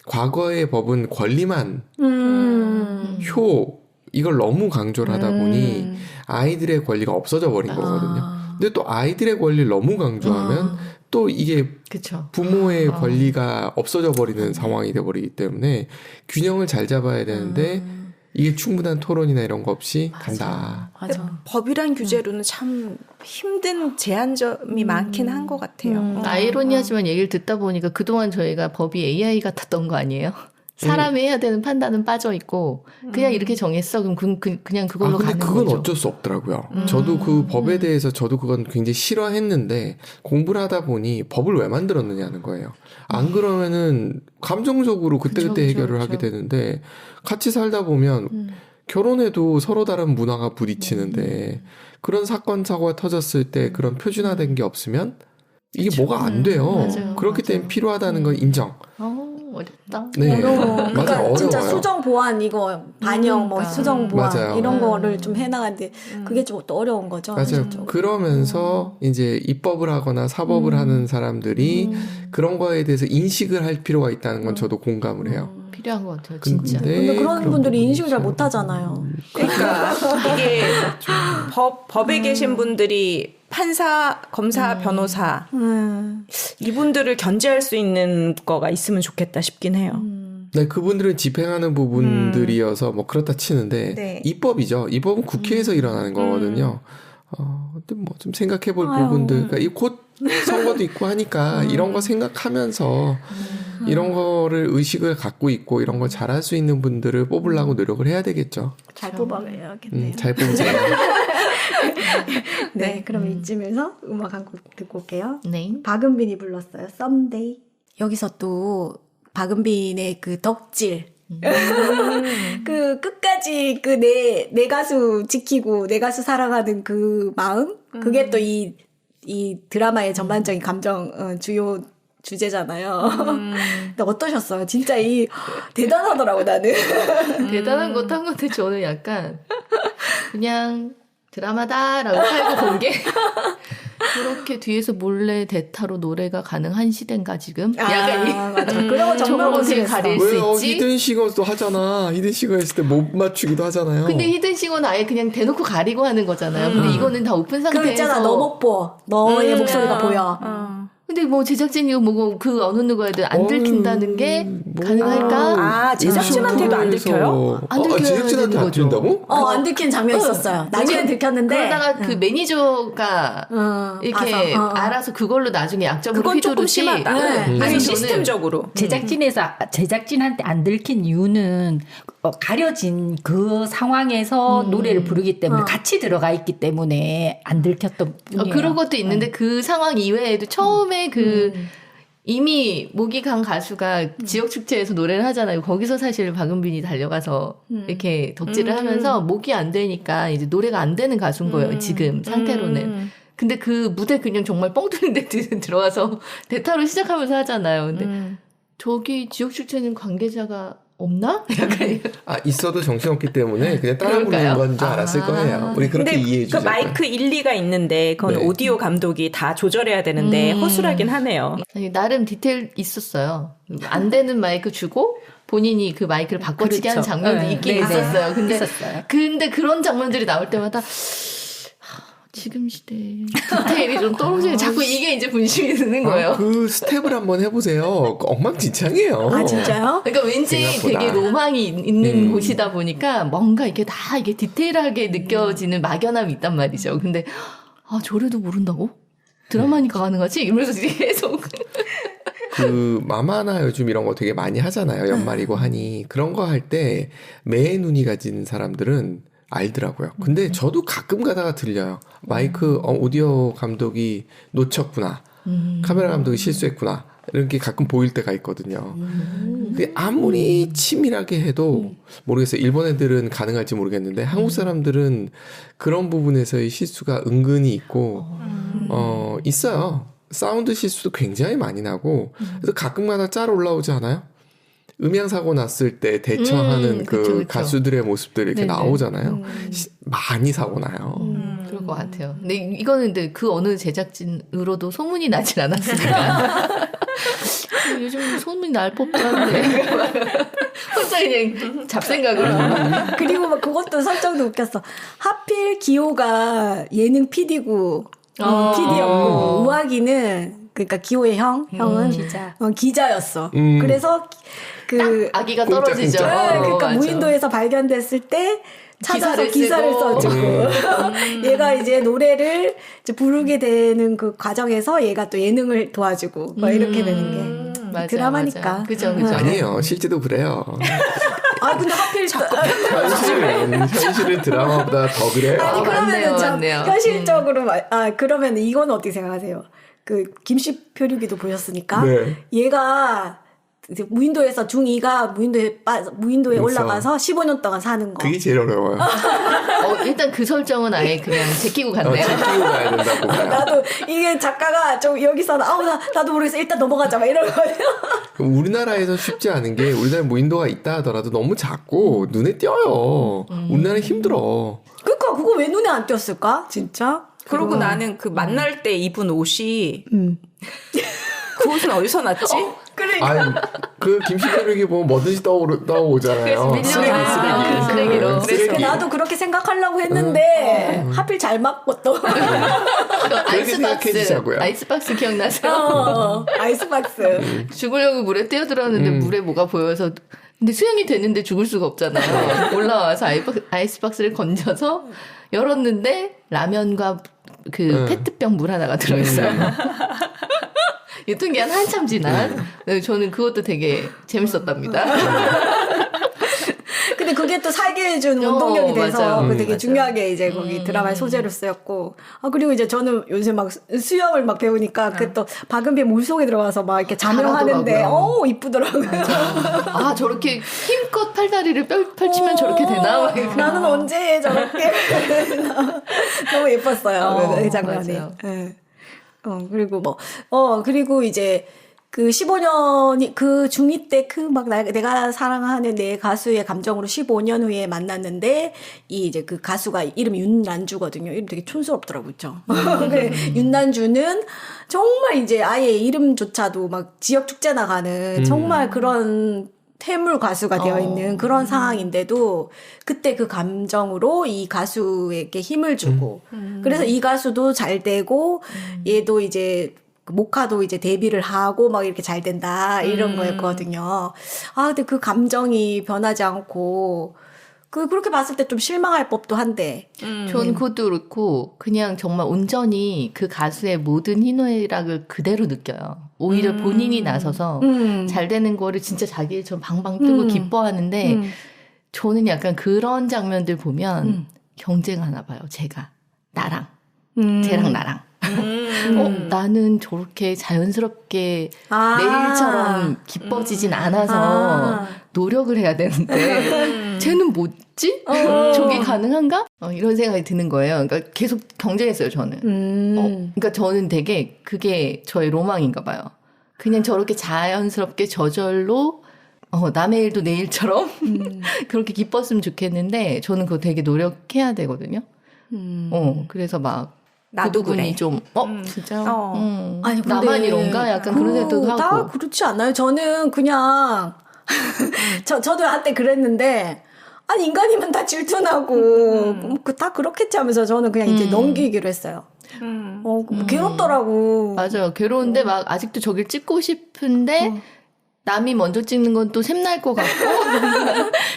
과거의 법은 권리만 이걸 너무 강조를 하다 보니 아이들의 권리가 없어져 버린 거거든요. 근데 또 아이들의 권리를 너무 강조하면 또 이게 그쵸. 부모의 권리가 없어져 버리는 상황이 돼버리기 때문에 균형을 잘 잡아야 되는데 이게 충분한 토론이나 이런 거 없이 간다. 맞아. 법이란 규제로는 참 힘든 제한점이 많긴 한 것 같아요. 아이러니하지만 얘기를 듣다 보니까 그동안 저희가 법이 AI 같았던 거 아니에요? 사람이 해야 되는 판단은 빠져 있고 그냥 이렇게 정했어. 그럼 그냥 그걸로 근데 가는 그건 거죠. 어쩔 수 없더라고요. 저도 그 법에 대해서 저도 그건 굉장히 싫어했는데 공부를 하다 보니 법을 왜 만들었느냐는 거예요. 안 그러면은 감정적으로 그때그때 해결을 하게 되는데 같이 살다 보면 결혼해도 서로 다른 문화가 부딪히는데 그런 사건 사고가 터졌을 때 그런 표준화된 게 없으면 이게 뭐가 안 돼요. 맞아요. 그렇기 때문에 필요하다는 건 인정. 어렵다. 네, 어려워. 맞아요. 그러니까 진짜 어려워요. 수정 보완 이거 반영 뭐 수정 보완 맞아요. 이런 거를 좀 해나가는데 그게 좀 또 어려운 거죠. 맞아요. 현실적으로. 그러면서 이제 입법을 하거나 사법을 하는 사람들이 그런 거에 대해서 인식을 할 필요가 있다는 건 저도 공감을 해요. 필요한 것 같아요. 진짜. 근데 그런 분들이 부분이 인식을 잘 있어요. 못하잖아요. 그러니까 이게 법에 계신 분들이 판사, 검사, 변호사 이분들을 견제할 수 있는 거가 있으면 좋겠다 싶긴 해요. 네, 그분들은 집행하는 부분들이어서 뭐 그렇다 치는데 네. 입법이죠. 입법은 국회에서 일어나는 거거든요. 근데 뭐 좀 생각해 볼 부분들, 그러니까 이 곧 선거도 있고 하니까 이런 거 생각하면서 이런 거를 의식을 갖고 있고 이런 걸 잘할 수 있는 분들을 뽑으려고 노력을 해야 되겠죠. 잘 뽑아야겠네요. 잘 뽑으세요. 네, 그럼 이쯤에서 음악 한 곡 듣고 올게요. 네. 박은빈이 불렀어요. Someday. 여기서 또 박은빈의 그 덕질. 그 끝까지 그 내 가수 지키고 내 가수 사랑하는 그 마음? 그게 또 이 드라마의 전반적인 감정 주요 주제잖아요. 근데 어떠셨어요? 진짜 대단하더라고 나는. 대단한 것도 한 건데 저는 약간 그냥 드라마다라고 살고 본 게 그렇게 뒤에서 몰래 대타로 노래가 가능한 시대인가 지금? 약간 맞아. 그런 거 정말 어떻게 못했어. 가릴 수 왜요? 있지? 히든싱어도 하잖아. 히든싱어 했을 때 못 맞추기도 하잖아요. 근데 히든싱어는 아예 그냥 대놓고 가리고 하는 거잖아요. 근데 이거는 다 오픈 상태에서. 그 있잖아, 너 못 보. 너의 목소리가 보여. 근데 뭐 제작진이고 뭐고 그 어느 누구에도 안 들킨다는 게 가능할까? 아, 제작진한테도 안 들켜요? 안 들켜야 제작진한테 되는 안 거죠. 들린다고? 안 들킨 장면 있었어요. 나중에 들켰는데. 그러다가 그 매니저가 이렇게 봐서, 알아서 그걸로 나중에 약점으로 그건 조금 휘두르지. 심하다. 네. 아니 저는 시스템적으로. 제작진한테 안 들킨 이유는 가려진 그 상황에서 노래를 부르기 때문에 같이 들어가 있기 때문에 안 들켰던 뿐이에요. 그런 것도 있는데 그 상황 이외에도 처음에 이미 목이 간 가수가 지역 축제에서 노래를 하잖아요. 거기서 사실 박은빈이 달려가서 이렇게 덕질을 하면서 목이 안 되니까 이제 노래가 안 되는 가수인 거예요. 지금 상태로는. 근데 그 무대 그냥 정말 뻥 뚫린 데 들어와서 대타로 시작하면서 하잖아요. 근데 저기 지역 축제는 관계자가 없나? 약간 있어도 정신없기 때문에 그냥 따라 부르는 그럴까요? 건 줄 알았을 거예요. 우리 그렇게 근데 이해해 그 주죠. 마이크 일리가 있는데 그건 네. 오디오 감독이 다 조절해야 되는데 허술하긴 하네요. 아니, 나름 디테일 있었어요. 안 되는 마이크 주고 본인이 그 마이크를 바꿔치기 하는 그렇죠. 장면도 네, 있긴 네, 있었어요. 근데 있었어요. 그런 장면들이 나올 때마다 지금 시대 디테일이 좀 떨어지는 자꾸 이게 이제 분심이 드는 거예요. 그 스텝을 한번 해보세요. 엉망진창이에요. 아, 진짜요? 그러니까 왠지 생각보다. 되게 로망이 있는 곳이다 보니까 뭔가 이게 다 이게 디테일하게 느껴지는 막연함이 있단 말이죠. 근데 저래도 모른다고? 드라마니까 가능하지? 이러면서 계속 그 마마나 요즘 이런 거 되게 많이 하잖아요. 연말이고 하니 그런 거 할 때 매의 눈이 가진 사람들은 알더라고요. 근데 저도 가끔 가다가 들려요. 마이크 오디오 감독이 놓쳤구나. 카메라 감독이 실수했구나. 이런 게 가끔 보일 때가 있거든요. 근데 아무리 치밀하게 해도 모르겠어요. 일본 애들은 가능할지 모르겠는데 한국 사람들은 그런 부분에서의 실수가 은근히 있고 있어요. 사운드 실수도 굉장히 많이 나고 그래서 가끔가다 짤 올라오지 않아요? 음향 사고 났을 때 대처하는 그 그쵸. 가수들의 모습들이 이렇게 네네. 나오잖아요. 많이 사고 나요. 그럴 것 같아요. 근데 이거는 근데 그 어느 제작진으로도 소문이 나질 않았으니까. 요즘 소문이 날 법도 한데. 혼자 그냥 잡생각으로. 그리고 막 그것도 설정도 웃겼어. 하필 기호가 예능 PD고 PD였고 우아기는 그러니까 기호의 형은 기자였어. 그래서 그 아기가 꽁짝, 떨어지죠. 꽁짝. 그러니까 맞아. 무인도에서 발견됐을 때 찾아서 기사를 기사를 쓰고. 써주고 얘가 이제 노래를 이제 부르게 되는 그 과정에서 얘가 또 예능을 도와주고 막 이렇게 되는 게 맞아, 드라마니까. 맞아. 그죠. 아니에요. 실제도 그래요. 근데 하필 자꾸 현실은 드라마보다 더 그래요. 아니 그러면은 참 맞네요. 현실적으로 그러면 이건 어떻게 생각하세요? 그 김씨 표류기도 보셨으니까 네. 얘가 이제 무인도에서 중2가 무인도에 그렇죠. 올라가서 15년 동안 사는 거. 그게 제일 어려워요. 일단 그 설정은 아예 그냥 제끼고 갔네요. 제끼고 가야 된다고 봐요. 나도 이게 작가가 좀 여기서 나도 모르겠어 일단 넘어가자 막 이러거든요. 우리나라에서 쉽지 않은 게 우리나라 무인도가 있다 하더라도 너무 작고 눈에 띄어요. 우리나라는 힘들어. 그러니까 그거 왜 눈에 안 띄었을까 진짜? 그러고 나는 그 만날 때 입은 옷이 그 옷은 어디서 났지? 아니 그 김치조리기 보면 뭐든지 떠오잖아요. 그래서 쓰레기로. 쓰레기. 나도 그렇게 생각하려고 했는데 하필 잘 맞고 또 생각해주자고요. 아이스박스 기억나세요? 아이스박스. 죽으려고 물에 뛰어들었는데 물에 뭐가 보여서 근데 수영이 됐는데 죽을 수가 없잖아요. 올라와서 아이스박스를 건져서 열었는데 라면과 그 페트병 물 하나가 들어있어요. 유통기한 한참 지난. 저는 그것도 되게 재밌었답니다. 근데 그게 또 살게 해준 원동력이 돼서 맞아요. 되게 중요하게 이제 거기 드라마의 소재로 쓰였고. 그리고 이제 저는 요새 막 수영을 막 배우니까 그 또 박은비 물속에 들어가서 막 이렇게 자명하는데 이쁘더라고요. 저렇게 힘껏 팔다리를 펼치면 저렇게 되나? 막 이러고. 나는 언제 저렇게 너무 예뻤어요. 그 장면이. 맞아요. 네. 그리고 그리고 이제 그 15년이 그 중2 때 그 막 내가 사랑하는 내 가수의 감정으로 15년 후에 만났는데 이제 그 가수가 이름이 윤난주거든요. 이름 되게 촌스럽더라고요. 그렇죠? 윤난주는 정말 이제 아예 이름조차도 막 지역 축제 나가는 정말 그런 태물 가수가 되어 있는 그런 상황인데도 그때 그 감정으로 이 가수에게 힘을 주고 그래서 이 가수도 잘 되고 얘도 이제 모카도 이제 데뷔를 하고 막 이렇게 잘 된다 이런 거였거든요. 근데 그 감정이 변하지 않고 그렇게 봤을 때 좀 실망할 법도 한데. 전 그것도 그렇고 그냥 정말 온전히 그 가수의 모든 희노애락을 그대로 느껴요. 오히려 본인이 나서서 잘 되는 거를 진짜 자기 일처럼 방방 뜨고 기뻐하는데 저는 약간 그런 장면들 보면 경쟁하나 봐요. 제가 나랑 쟤랑 나랑 나는 저렇게 자연스럽게 내일처럼 기뻐지진 않아서 노력을 해야 되는데 쟤는 뭐지? 저게 가능한가? 이런 생각이 드는 거예요. 그러니까 계속 경쟁했어요, 저는. 그러니까 저는 되게 그게 저의 로망인가 봐요. 그냥 저렇게 자연스럽게 저절로 남의 일도 내 일처럼 그렇게 기뻤으면 좋겠는데 저는 그거 되게 노력해야 되거든요. 그래서 막 나도 그 부분이 그래. 좀 진짜 아니 근데 나만 이런가 약간 그런 생각도 다 하고 그렇지 않나요? 저는 그냥 저도 한때 그랬는데 아니 인간이면 다 질투나고 다 그렇겠지 하면서 저는 그냥 이제 넘기기로 했어요. 괴롭더라고. 맞아요. 괴로운데 막 아직도 저길 찍고 싶은데 남이 먼저 찍는 건 또 샘날 것 같고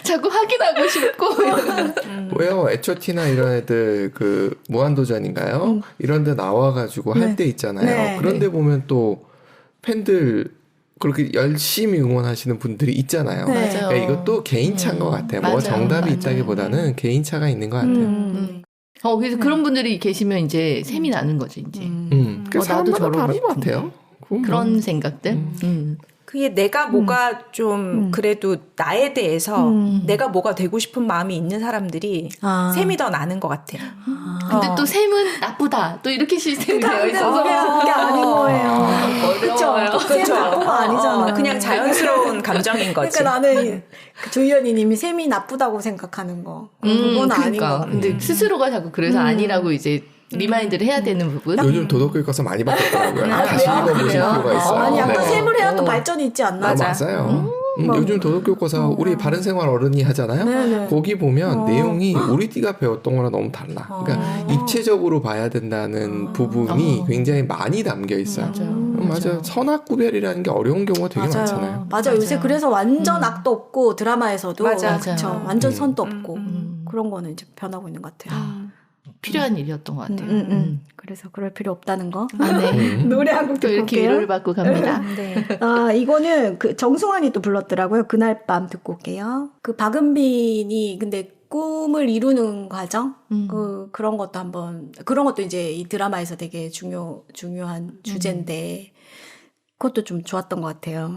자꾸 확인하고 싶고 왜요? H.O.T나 이런 애들 그 무한도전인가요? 이런 데 나와가지고 할 때 있잖아요. 네. 그런데 보면 또 팬들 그렇게 열심히 응원하시는 분들이 있잖아요. 네. 맞아요. 그러니까 이것도 개인차인 것 같아요. 맞아요. 뭐가 정답이 맞아요. 있다기보다는 개인차가 있는 것 같아요. 그래서 그런 분들이 계시면 이제 sem이 나는 거지 이제 그 나도 사람마다 저러고 다른 것 싶은데. 같아요. 그건 그런 생각들. 그게 내가 뭐가 좀 그래도 나에 대해서 내가 뭐가 되고 싶은 마음이 있는 사람들이 셈이 더 나는 것 같아요. 근데 또 셈은 나쁘다. 또 이렇게 시스템이 되어 있어서 그게 아닌 거예요. 그렇죠. 그렇죠. 나쁜거 아니잖아. 그냥 자연스러운 감정인 거지. 그러니까 나는 그 조희연이님이 셈이 나쁘다고 생각하는 거. 그건 아닌 거. 그러니까. 근데 스스로가 자꾸 그래서 아니라고 이제 리마인드를 해야 되는 부분. 요즘 도덕교육 가서 많이 바뀌었더라고요. 다시 읽어보실 필요가 있어요. 아니 약간 네. 셈을 해야 또 발전이 있지 않나? 맞아요. 요즘 도덕교과서 우리 바른생활 어른이 하잖아요. 네네. 거기 보면 내용이 우리 띠가 배웠던 거랑 너무 달라. 그러니까 입체적으로 봐야 된다는 부분이 굉장히 많이 담겨 있어요. 맞아요. 선악 구별이라는 게 어려운 경우가 되게 많잖아요. 맞아요. 요새 그래서 완전 악도 없고 드라마에서도 맞아. 그쵸. 완전 선도 없고 그런 거는 이제 변하고 있는 것 같아요. 필요한 일이었던 것 같아요. 그래서 그럴 필요 없다는 거. 네. 노래 한 곡 또 듣고 이렇게 올게요. 위로를 받고 갑니다. 네. 이거는 그 정승환이 또 불렀더라고요. 그날 밤 듣고 올게요. 그 박은빈이 근데 꿈을 이루는 과정? 그런 것도 그런 것도 이제 이 드라마에서 되게 중요한 주제인데, 그것도 좀 좋았던 것 같아요.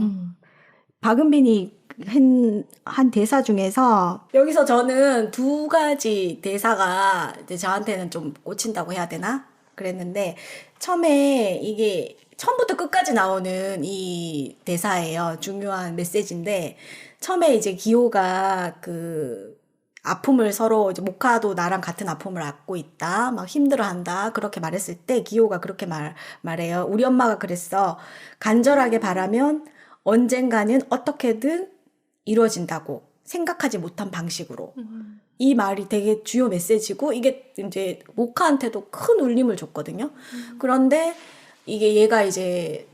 박은빈이 한 대사 중에서 여기서 저는 두 가지 대사가 이제 저한테는 좀 꽂힌다고 해야 되나? 그랬는데 처음에 이게 처음부터 끝까지 나오는 이 대사예요. 중요한 메시지인데 처음에 이제 기호가 그 아픔을 서로 이제 모카도 나랑 같은 아픔을 안고 있다. 막 힘들어한다. 그렇게 말했을 때 기호가 그렇게 말해요. 우리 엄마가 그랬어. 간절하게 바라면 언젠가는 어떻게든 이루어진다고 생각하지 못한 방식으로. 이 말이 되게 주요 메시지고 이게 이제 모카한테도 큰 울림을 줬거든요. 그런데 이게 얘가 이제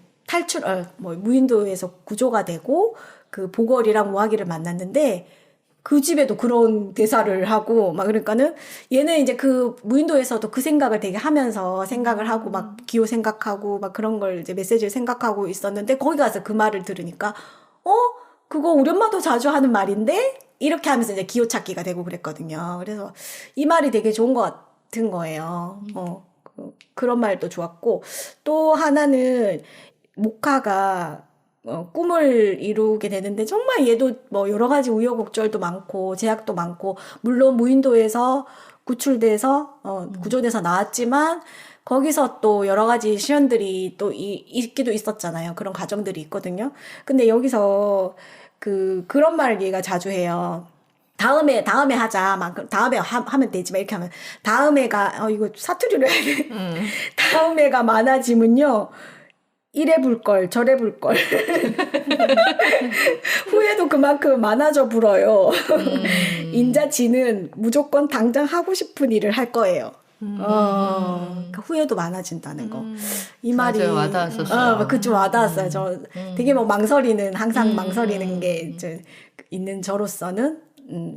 무인도에서 구조가 되고 그 보걸이랑 모하기를 만났는데 그 집에도 그런 대사를 하고 막 그러니까는 얘는 이제 그 무인도에서도 그 생각을 되게 하면서 생각을 하고 막 기호 생각하고 막 그런 걸 이제 메시지를 생각하고 있었는데 거기 가서 그 말을 들으니까 그거 우리 엄마도 자주 하는 말인데 이렇게 하면서 이제 기호 찾기가 되고 그랬거든요. 그래서 이 말이 되게 좋은 것 같은 거예요. 그런 말도 좋았고 또 하나는 모카가 꿈을 이루게 되는데 정말 얘도 뭐 여러 가지 우여곡절도 많고 제약도 많고 물론 무인도에서 구출돼서 구조돼서 나왔지만 거기서 또 여러 가지 시련들이 또 있기도 있었잖아요. 그런 과정들이 있거든요. 근데 여기서 그런 말을 얘가 자주 해요. 다음에 하자. 막 다음에 하면 되지. 막 이렇게 하면 다음 해가 이거 사투리로 해야 돼. 다음 해가 많아지면요. 이래 불걸 저래 불걸 후회도 그만큼 많아져 불어요. 인자치는 무조건 당장 하고 싶은 일을 할 거예요. 그러니까 후회도 많아진다는 거. 이 말이 맞아요. 와닿았었어요. 그좀 와닿았어요. 저 되게 뭐 항상 망설이는 게 이제 있는 저로서는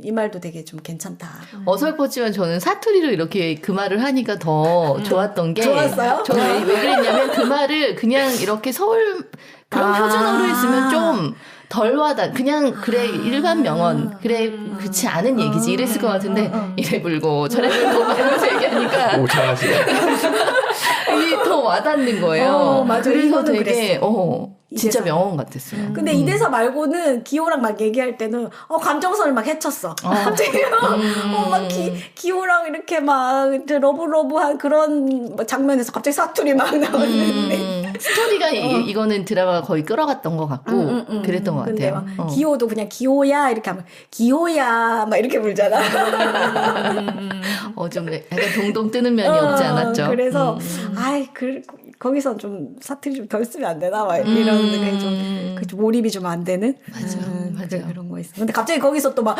이 말도 되게 좀 괜찮다. 어설펐지만 저는 사투리로 이렇게 그 말을 하니까 더 좋았던 게 좋았어요? 저는 왜 그랬냐면 그 말을 그냥 이렇게 서울 그런 표준어로 했으면 좀 덜 와닿. 그냥 그래 일반 명언 그래 그렇지 않은 얘기지 이랬을 것 같은데 이래 불고 저래 불고 이러면서 얘기하니까 오, 잘하시네. 이게 더 와닿는 거예요. 맞아. 그래서 이거는 되게 그랬어. 진짜 이 대사. 명언 같았어요. 근데 이 대사 말고는 기호랑 막 얘기할 때는 감정선을 막 헤쳤어. 갑자기 막 기호랑 이렇게 막 이제 러브러브한 그런 장면에서 갑자기 사투리 막 나오는데 스토리가 이거는 드라마가 거의 끌어갔던 것 같고 그랬던 것 근데 같아요. 막 기호도 그냥 기호야 이렇게 하면 기호야 막 이렇게 불잖아. 좀 약간 동동 뜨는 면이 없지 않았죠. 그래서 거기서 좀 사투리 좀 덜 쓰면 안 되나 막 이런 좀 몰입이 좀 안 되는 맞아요. 그런 거 있어. 근데 갑자기 거기서 또 막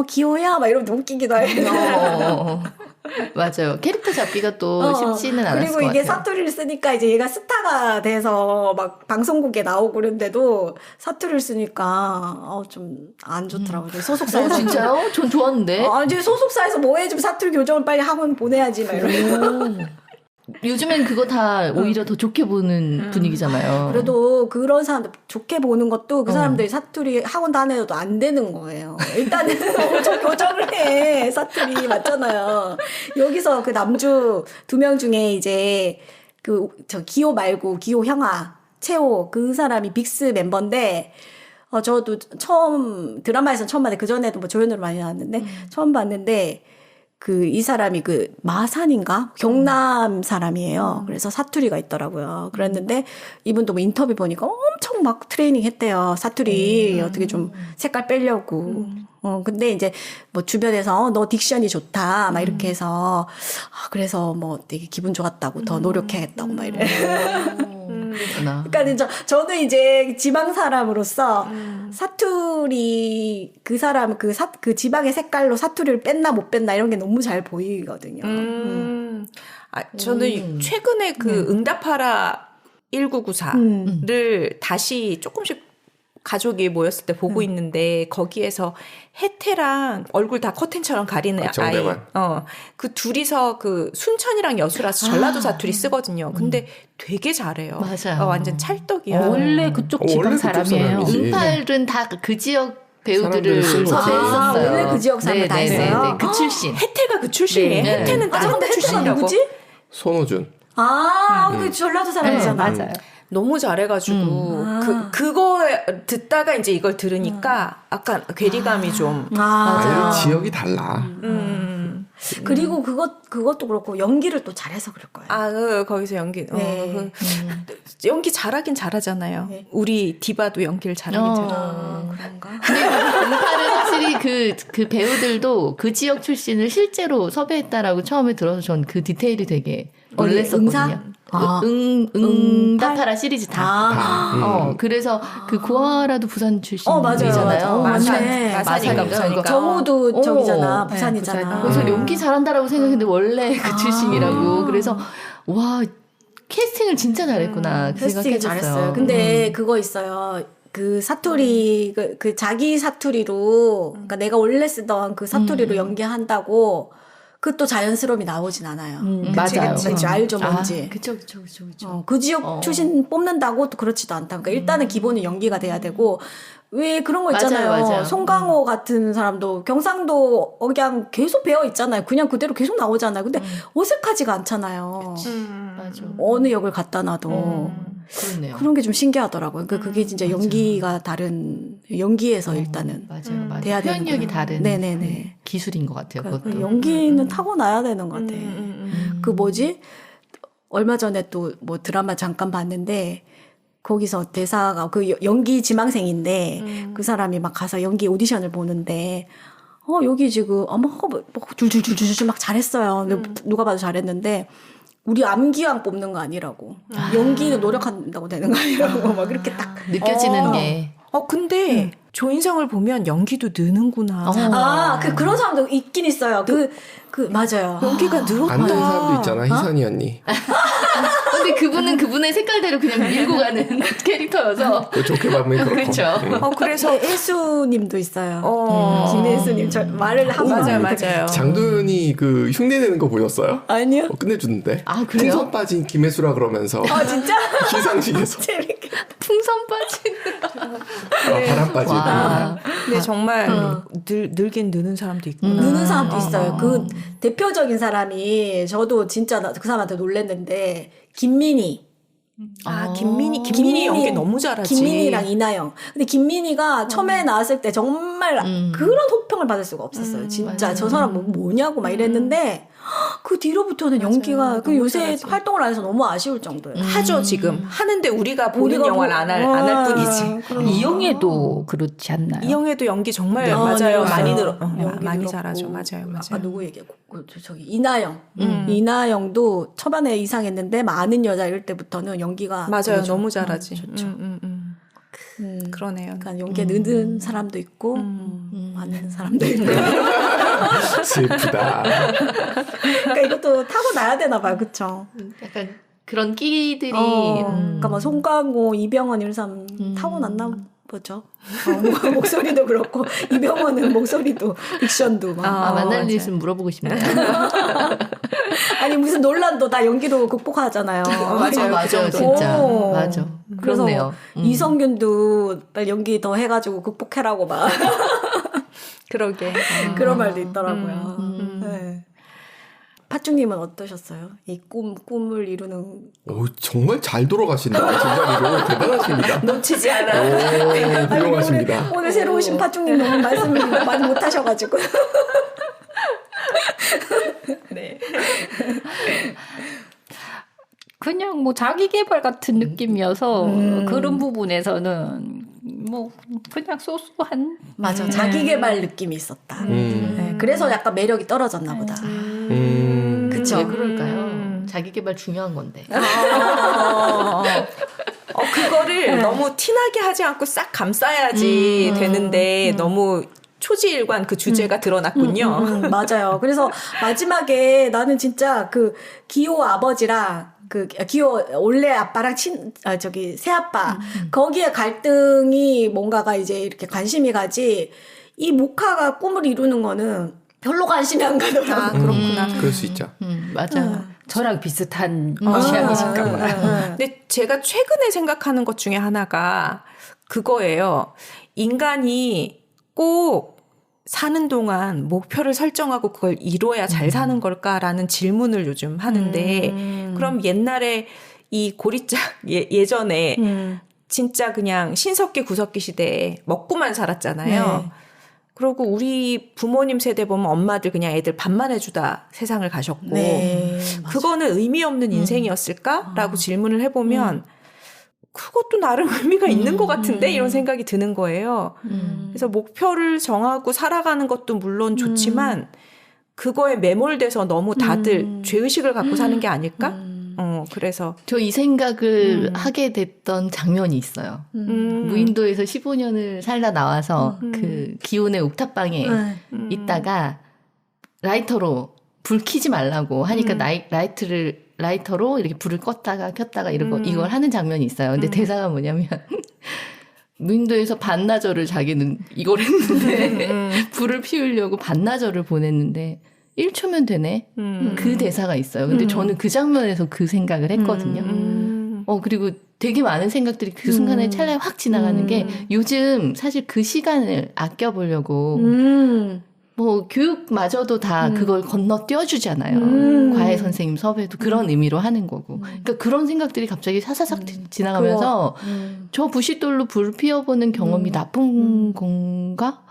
기호야 막 이러면 웃기기도 해. 맞아요. 캐릭터 잡기가 또 쉽지는 않았을 것 같아요. 그리고 이게 사투리를 쓰니까 이제 얘가 스타가 돼서 막 방송국에 나오고 그런데도 사투리를 쓰니까 좀 안 좋더라고요. 소속사에서. 진짜요? 전 좋았는데. 이제 소속사에서 뭐해 좀 사투리 교정을 빨리 학원 보내야지 막 이러면서. 요즘엔 그거 다 오히려 더 좋게 보는 분위기잖아요. 그래도 그런 사람들 좋게 보는 것도 그 사람들이 사투리 학원 다녀도 안 되는 거예요. 일단은 엄청 교정을 해. 사투리 맞잖아요. 여기서 그 남주 2명 중에 이제 기호 말고 기호 형아 채호 그 사람이 빅스 멤버인데 저도 드라마에서 처음 봤는데 그전에도 뭐 조연으로 많이 나왔는데 처음 봤는데 이 사람이 마산인가? 경남 사람이에요. 그래서 사투리가 있더라고요. 그랬는데 이분도 뭐 인터뷰 보니까 엄청 막 트레이닝 했대요. 사투리 어떻게 좀 색깔 빼려고. 근데 이제 뭐 주변에서 너 딕션이 좋다. 막 이렇게 해서 그래서 뭐 되게 기분 좋았다고 더 노력해야겠다고 막 이래. 그러니까 저는 이제 지방 사람으로서 사투리 그 사람 그 지방의 색깔로 사투리를 뺐나 못 뺐나 이런 게 너무 잘 보이거든요. 저는 최근에 응답하라 1994를 다시 조금씩 가족이 모였을 때 보고 있는데 거기에서 혜태랑 얼굴 다 커튼처럼 가리는 아이 그 둘이서 순천이랑 여수라서 전라도 사투리 쓰거든요. 근데 되게 잘해요. 맞아요. 완전 찰떡이야. 원래 그쪽 지방 사람이에요. 응팔은 다 그 지역 배우들을 섭외했었어요. 원래 그 지역 사람 다 했어요. 그 출신. 혜태가 그 출신이에요. 네. 혜태는 다른 근데 혜태가 출신이라고. 누구지? 손호준. 그 전라도 사람이잖아. 맞아요. 너무 잘해가지고 그거 듣다가 이제 이걸 들으니까 약간 괴리감이 좀. 맞아요. 지역이 달라. 그리고 그것도 그렇고 연기를 또 잘해서 그럴 거예요. 거기서 연기. 네. 연기 잘하긴 잘하잖아요. 네. 우리 디바도 연기를 잘하긴 잘하고. 그런가? 공파는 확실히 그 배우들도 그 지역 출신을 실제로 섭외했다라고 처음에 들어서 전 그 디테일이 되게 놀랬었거든요. 응답하라 시리즈 다. 그래서 그 구하라도 부산 출신이잖아요. 마산이니까 부산이니까. 정우도 저기잖아. 부산이잖아. 부산. 그래서 연기 잘한다라고 생각했는데 원래 그 출신이라고. 그래서 와 캐스팅을 진짜 잘했구나. 그 캐스팅 생각했어요. 잘했어요. 근데 그거 있어요. 그 사투리 그 자기 사투리로 그러니까 내가 원래 쓰던 그 사투리로 연기한다고 그것도 자연스러움이 나오진 않아요. 맞아요. 그치, 알죠, 뭔지. 그쵸. 그 지역 출신 뽑는다고 또 그렇지도 않다. 그러니까 일단은 기본은 연기가 돼야 되고, 왜 그런 거 있잖아요. 맞아요. 송강호 같은 사람도 경상도 억양 계속 배어 있잖아요. 그냥 그대로 계속 나오잖아요. 근데 어색하지가 않잖아요. 맞아. 어느 역을 갖다 놔도. 그렇네요. 그런 게 좀 신기하더라고요. 그러니까 그게 진짜 연기가 다른, 연기에서 일단은. 맞아요. 돼야 되는 표현력이 거예요. 다른 네네네. 기술인 것 같아요. 그러니까 그것도. 연기는 타고나야 되는 것 같아. 그 뭐지? 얼마 전에 또 뭐 드라마 잠깐 봤는데 거기서 대사가 그 연기 지망생인데 그 사람이 막 가서 연기 오디션을 보는데 여기 지금 줄줄줄줄 막 잘했어요. 누가 봐도 잘했는데 우리 암기왕 뽑는 거 아니라고. 연기는 노력한다고 되는 거 아니라고 막 그렇게 딱 느껴지는 게. 근데 조인성을 보면 연기도 느는구나. 그런 사람도 있긴 있어요. 맞아요. 연기가 늘었다. 안 되는 사람도 있잖아. 희선이 언니. 근데 그분은 그분의 색깔대로 그냥 밀고 가는 캐릭터여서. 좋게 보면 그렇고. 그렇죠. 그래서 일수님도 있어요. 김일수님 저 말을 하고 맞아요. 장도연이 그 흉내내는 거 보셨어요? 아니요. 끝내주는데. 아, 그래요? 풍선 빠진 김혜수라 그러면서. 진짜? 시상식에서. 재밌게. 풍선 빠진. 바람 빠지고. 와. 근데 정말 늘긴 느는 사람도 있구나. 느는 사람도 있어요. 그 대표적인 사람이 저도 진짜 그 사람한테 놀랬는데 김민희. 김민희 연기 너무 잘하지. 김민희랑 이나영. 근데 김민희가 처음에 나왔을 때 정말 그런 호평을 받을 수가 없었어요. 진짜 맞아요. 저 사람 뭐냐고 막 이랬는데 그 뒤로부터는 연기가 그 요새 잘하지. 활동을 안 해서 너무 아쉬울 정도예요. 하죠 지금 하는데 우리가 보는 영화를 안 할 뿐이지. 이영애도 그렇지 않나요? 이영애도 연기 정말 네. 맞아요. 많이 맞아요. 늘어 연기도 많이 그렇고. 잘하죠. 맞아요. 아까 누구 얘기했고 저기 이나영. 이나영도 초반에 이상했는데 아는 여자 이럴 때부터는 연기가 맞아요. 되게 너무 잘하지. 좋죠. 그러네요. 그러니까 연기에 느는 사람도 있고 안 느는 사람도 있고. 슬프다. 그러니까 이것도 타고 나야 되나 봐요, 그쵸? 약간 그런 끼들이. 그러니까 뭐 송강호, 이병헌 이런 사람 타고 났나 보죠. 목소리도 그렇고 이병헌은 목소리도 딕션도 막. 만날 일 있으면 물어보고 싶네요. 아니 무슨 논란도 다 연기로 극복하잖아요. 맞아요, 진짜. 맞아. 그래서 그렇네요. 이성균도 빨리 연기 더 해가지고 극복해라고 막 그러게. 그런 말도 있더라고요. 네. 파충님은 어떠셨어요? 이 꿈을 이루는. 정말 잘 돌아가신다. 제자리로 대단하십니다. 놓치지 않아. 훌륭하십니다. 오늘 새로 오신 파충님 너무 말씀을 많이 못하셔가지고. 네. 그냥 뭐 자기 개발 같은 느낌이어서 그런 부분에서는 뭐 그냥 소소한 맞아. 자기 개발 느낌이 있었다. 네, 그래서 약간 매력이 떨어졌나 보다. 그쵸? 왜 그럴까요? 자기 개발 중요한 건데. 그거를 너무 티나게 하지 않고 싹 감싸야지 되는데 너무 초지일관 그 주제가 드러났군요. 맞아요. 그래서 마지막에 나는 진짜 그 기호 아버지랑 그 기호 올레 아빠랑 새아빠 거기에 갈등이 뭔가가 이제 이렇게 관심이 가지 이 모카가 꿈을 이루는 거는 별로 관심이 안 가더라고요. 그렇구나. 그럴 수 있죠. 맞아요. 저랑 비슷한 취향이실까 봐요. 근데 제가 최근에 생각하는 것 중에 하나가 그거예요. 인간이 꼭 사는 동안 목표를 설정하고 그걸 이뤄야 잘 사는 걸까라는 질문을 요즘 하는데 그럼 옛날에 이 고리짝 예전에 진짜 그냥 신석기 구석기 시대에 먹고만 살았잖아요. 네. 그리고 우리 부모님 세대 보면 엄마들 그냥 애들 밥만 해주다 세상을 가셨고 네, 그거는 의미 없는 인생이었을까라고 질문을 해보면 그것도 나름 의미가 있는 것 같은데 이런 생각이 드는 거예요. 그래서 목표를 정하고 살아가는 것도 물론 좋지만 그거에 매몰돼서 너무 다들 죄의식을 갖고 사는 게 아닐까? 그래서 저 이 생각을 하게 됐던 장면이 있어요. 무인도에서 15년을 살다 나와서 그 기온의 옥탑방에 있다가 라이터로 불 켜지 말라고 하니까 라이터로 이렇게 불을 껐다가 켰다가 이걸 하는 장면이 있어요. 근데 대사가 뭐냐면 무인도에서 반나절을 자기는 이걸 했는데 불을 피우려고 반나절을 보냈는데 1초면 되네. 그 대사가 있어요. 근데 저는 그 장면에서 그 생각을 했거든요. 그리고 되게 많은 생각들이 그 순간에 찰나에 확 지나가는 게 요즘 사실 그 시간을 아껴보려고 뭐 교육마저도 다 그걸 건너뛰어 주잖아요. 과외 선생님 섭외도 그런 의미로 하는 거고. 그러니까 그런 생각들이 갑자기 사사삭 지나가면서 저 부싯돌로 불 피워보는 경험이 나쁜 건가?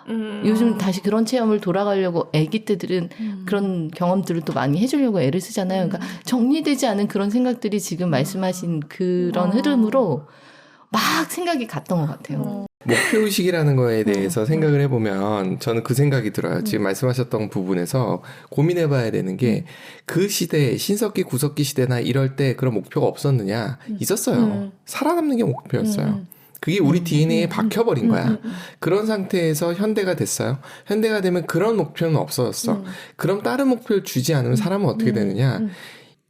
요즘 다시 그런 체험을 돌아가려고 아기 때들은 그런 경험들을 또 많이 해주려고 애를 쓰잖아요. 그러니까 정리되지 않은 그런 생각들이 지금 말씀하신 그런 흐름으로 막 생각이 갔던 것 같아요. 목표의식이라는 거에 대해서 생각을 해보면 저는 그 생각이 들어요. 지금 말씀하셨던 부분에서 고민해봐야 되는 게 그 시대, 신석기, 구석기 시대나 이럴 때 그런 목표가 없었느냐? 있었어요. 살아남는 게 목표였어요. 그게 우리 DNA에 박혀버린 거야. 그런 상태에서 현대가 됐어요. 현대가 되면 그런 목표는 없어졌어. 그럼 다른 목표를 주지 않으면 사람은 어떻게 되느냐?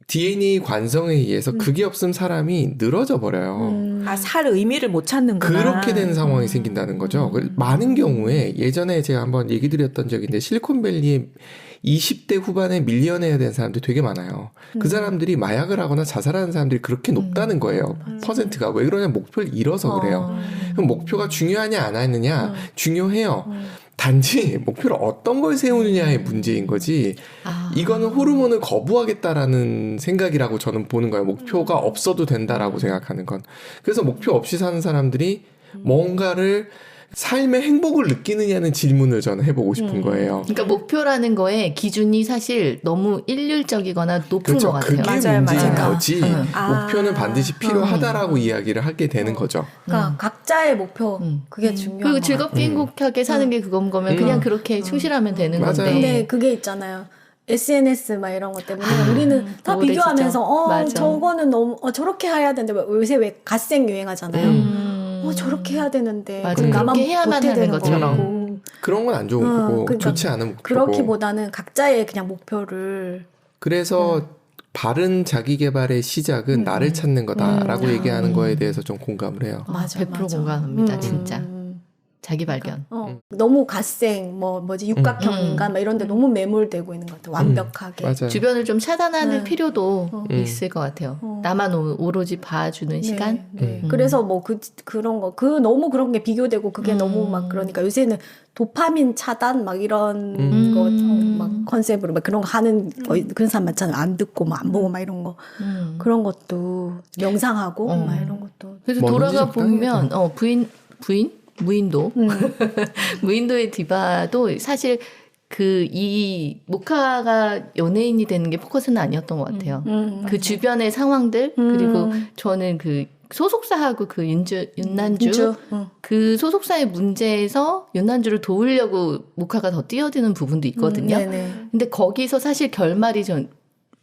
DNA 관성에 의해서 그게 없으면 사람이 늘어져 버려요. 살 의미를 못 찾는구나. 그렇게 된 상황이 생긴다는 거죠. 많은 경우에 예전에 제가 한번 얘기 드렸던 적이 있는데 실리콘밸리에 20대 후반에 밀리언해야 되는 사람들이 되게 많아요. 그 사람들이 마약을 하거나 자살하는 사람들이 그렇게 높다는 거예요. 퍼센트가. 왜 그러냐? 목표를 잃어서 그래요. 그럼 목표가 중요하냐 안 하느냐? 중요해요. 단지 목표를 어떤 걸 세우느냐의 문제인 거지. 이거는 호르몬을 거부하겠다라는 생각이라고 저는 보는 거예요. 목표가 없어도 된다라고 생각하는 건. 그래서 목표 없이 사는 사람들이 뭔가를 삶의 행복을 느끼느냐는 질문을 저는 해보고 싶은 거예요. 그러니까 목표라는 거에 기준이 사실 너무 일률적이거나 높은 그렇죠. 것 같아요. 그게 문제인 맞아요. 거지. 목표는 반드시 필요하다라고 이야기를 하게 되는 거죠. 그러니까 각자의 목표 그게 중요한 그리고 거 즐겁게 행복하게 사는 게 그건 거면 그냥 그렇게 충실하면 되는 맞아요. 건데. 근데 그게 있잖아요. SNS 막 이런 것 때문에 우리는 다 오래 비교하면서 맞아. 저거는 너무 저렇게 해야 되는데 요새 왜 갓생 유행하잖아요. 저렇게 해야 되는데 맞아. 그럼 나만 그렇게 해야만 못해야 하는 되는 것처럼. 거고. 그런 건 안 좋은 거고 그러니까 좋지 않은 목표고. 그렇기보다는 각자의 그냥 목표를 그래서 바른 자기 개발의 시작은 나를 찾는 거다라고 얘기하는 거에 대해서 좀 공감을 해요. 맞아, 100% 맞아. 공감합니다. 진짜. 자기 발견. 너무 갓생 육각형 인간 막 이런데 너무 매몰되고 있는 것 같아. 완벽하게. 맞아요. 주변을 좀 차단하는 필요도 있을 것 같아요. 나만 오로지 봐주는 시간. 네. 그래서 뭐 그런 거 너무 그런 게 비교되고 그게 너무 막 그러니까 요새는 도파민 차단 막 이런 거 막 컨셉으로 막 그런 거 하는 그런 사람 많잖아요. 안 듣고 막 안 보고 막 이런 거 그런 것도 명상하고 막 이런 것도. 그래서 뭐든지 돌아가 보면 부인 무인도 음. 무인도의 디바도 사실 이 모카가 연예인이 되는 게 포커스는 아니었던 것 같아요. 그 주변의 상황들 그리고 저는 그 소속사하고 그 윤난주 그 소속사의 문제에서 윤난주를 도우려고 모카가 더 뛰어드는 부분도 있거든요. 근데 거기서 사실 결말이 좀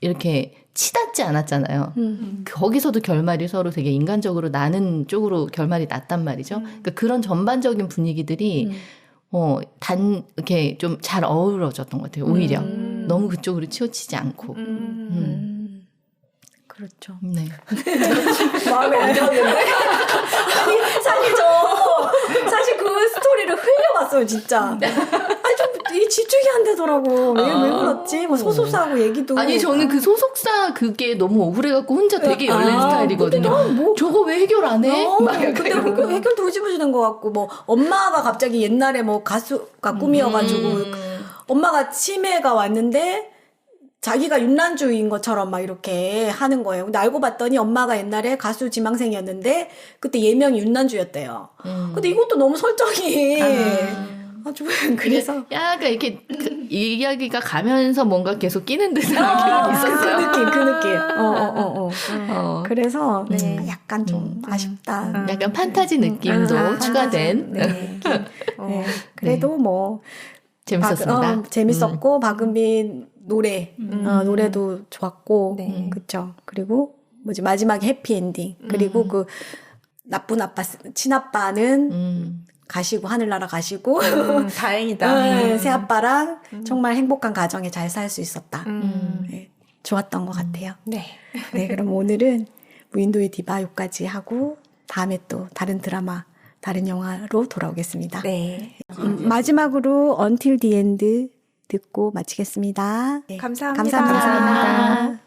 이렇게 치닫지 않았잖아요. 거기서도 결말이 서로 되게 인간적으로 나는 쪽으로 결말이 났단 말이죠. 그러니까 그런 전반적인 분위기들이 이렇게 좀 잘 어우러졌던 것 같아요. 오히려 너무 그쪽으로 치우치지 않고. 그렇죠. 네. 마음에 안 들었는데. 아니, 사실 그 스토리를 흘려봤어요, 진짜. 아니, 좀 집중이 안 되더라고. 왜 그렇지? 뭐 소속사하고 얘기도. 아니, 저는 그 소속사 그게 너무 억울해갖고 혼자 되게 열린 스타일이거든요. 저거 왜 해결 안 해? 근데 그 해결도 흐지부지 것 같고, 뭐, 엄마가 갑자기 옛날에 뭐 가수가 꿈이어가지고, 엄마가 치매가 왔는데, 자기가 윤난주인 것처럼 막 이렇게 하는 거예요. 근데 알고 봤더니 엄마가 옛날에 가수 지망생이었는데 그때 예명이 윤난주였대요. 근데 이것도 너무 설정이 아주 그래서 약간 이렇게 그 이야기가 가면서 뭔가 계속 끼는 듯한 기분이 있었어요. 그 느낌. 그래서 네, 약간 좀 아쉽다. 약간 판타지 느낌도 추가된. 네. 네. 그래도 뭐 재밌었습니다. 재밌었고 박은빈 노래 노래도 좋았고 네. 그쵸. 그리고 뭐지 마지막에 해피엔딩 그리고 그 나쁜 아빠 친아빠는 가시고 하늘나라 가시고 다행이다. 새아빠랑 정말 행복한 가정에 잘 살 수 있었다. 네, 좋았던 것 같아요. 네. 네, 그럼 오늘은 무인도의 디바 요까지 하고 다음에 또 다른 드라마, 다른 영화로 돌아오겠습니다. 네. 마지막으로 Until the End 듣고 마치겠습니다. 네, 감사합니다. 감사합니다.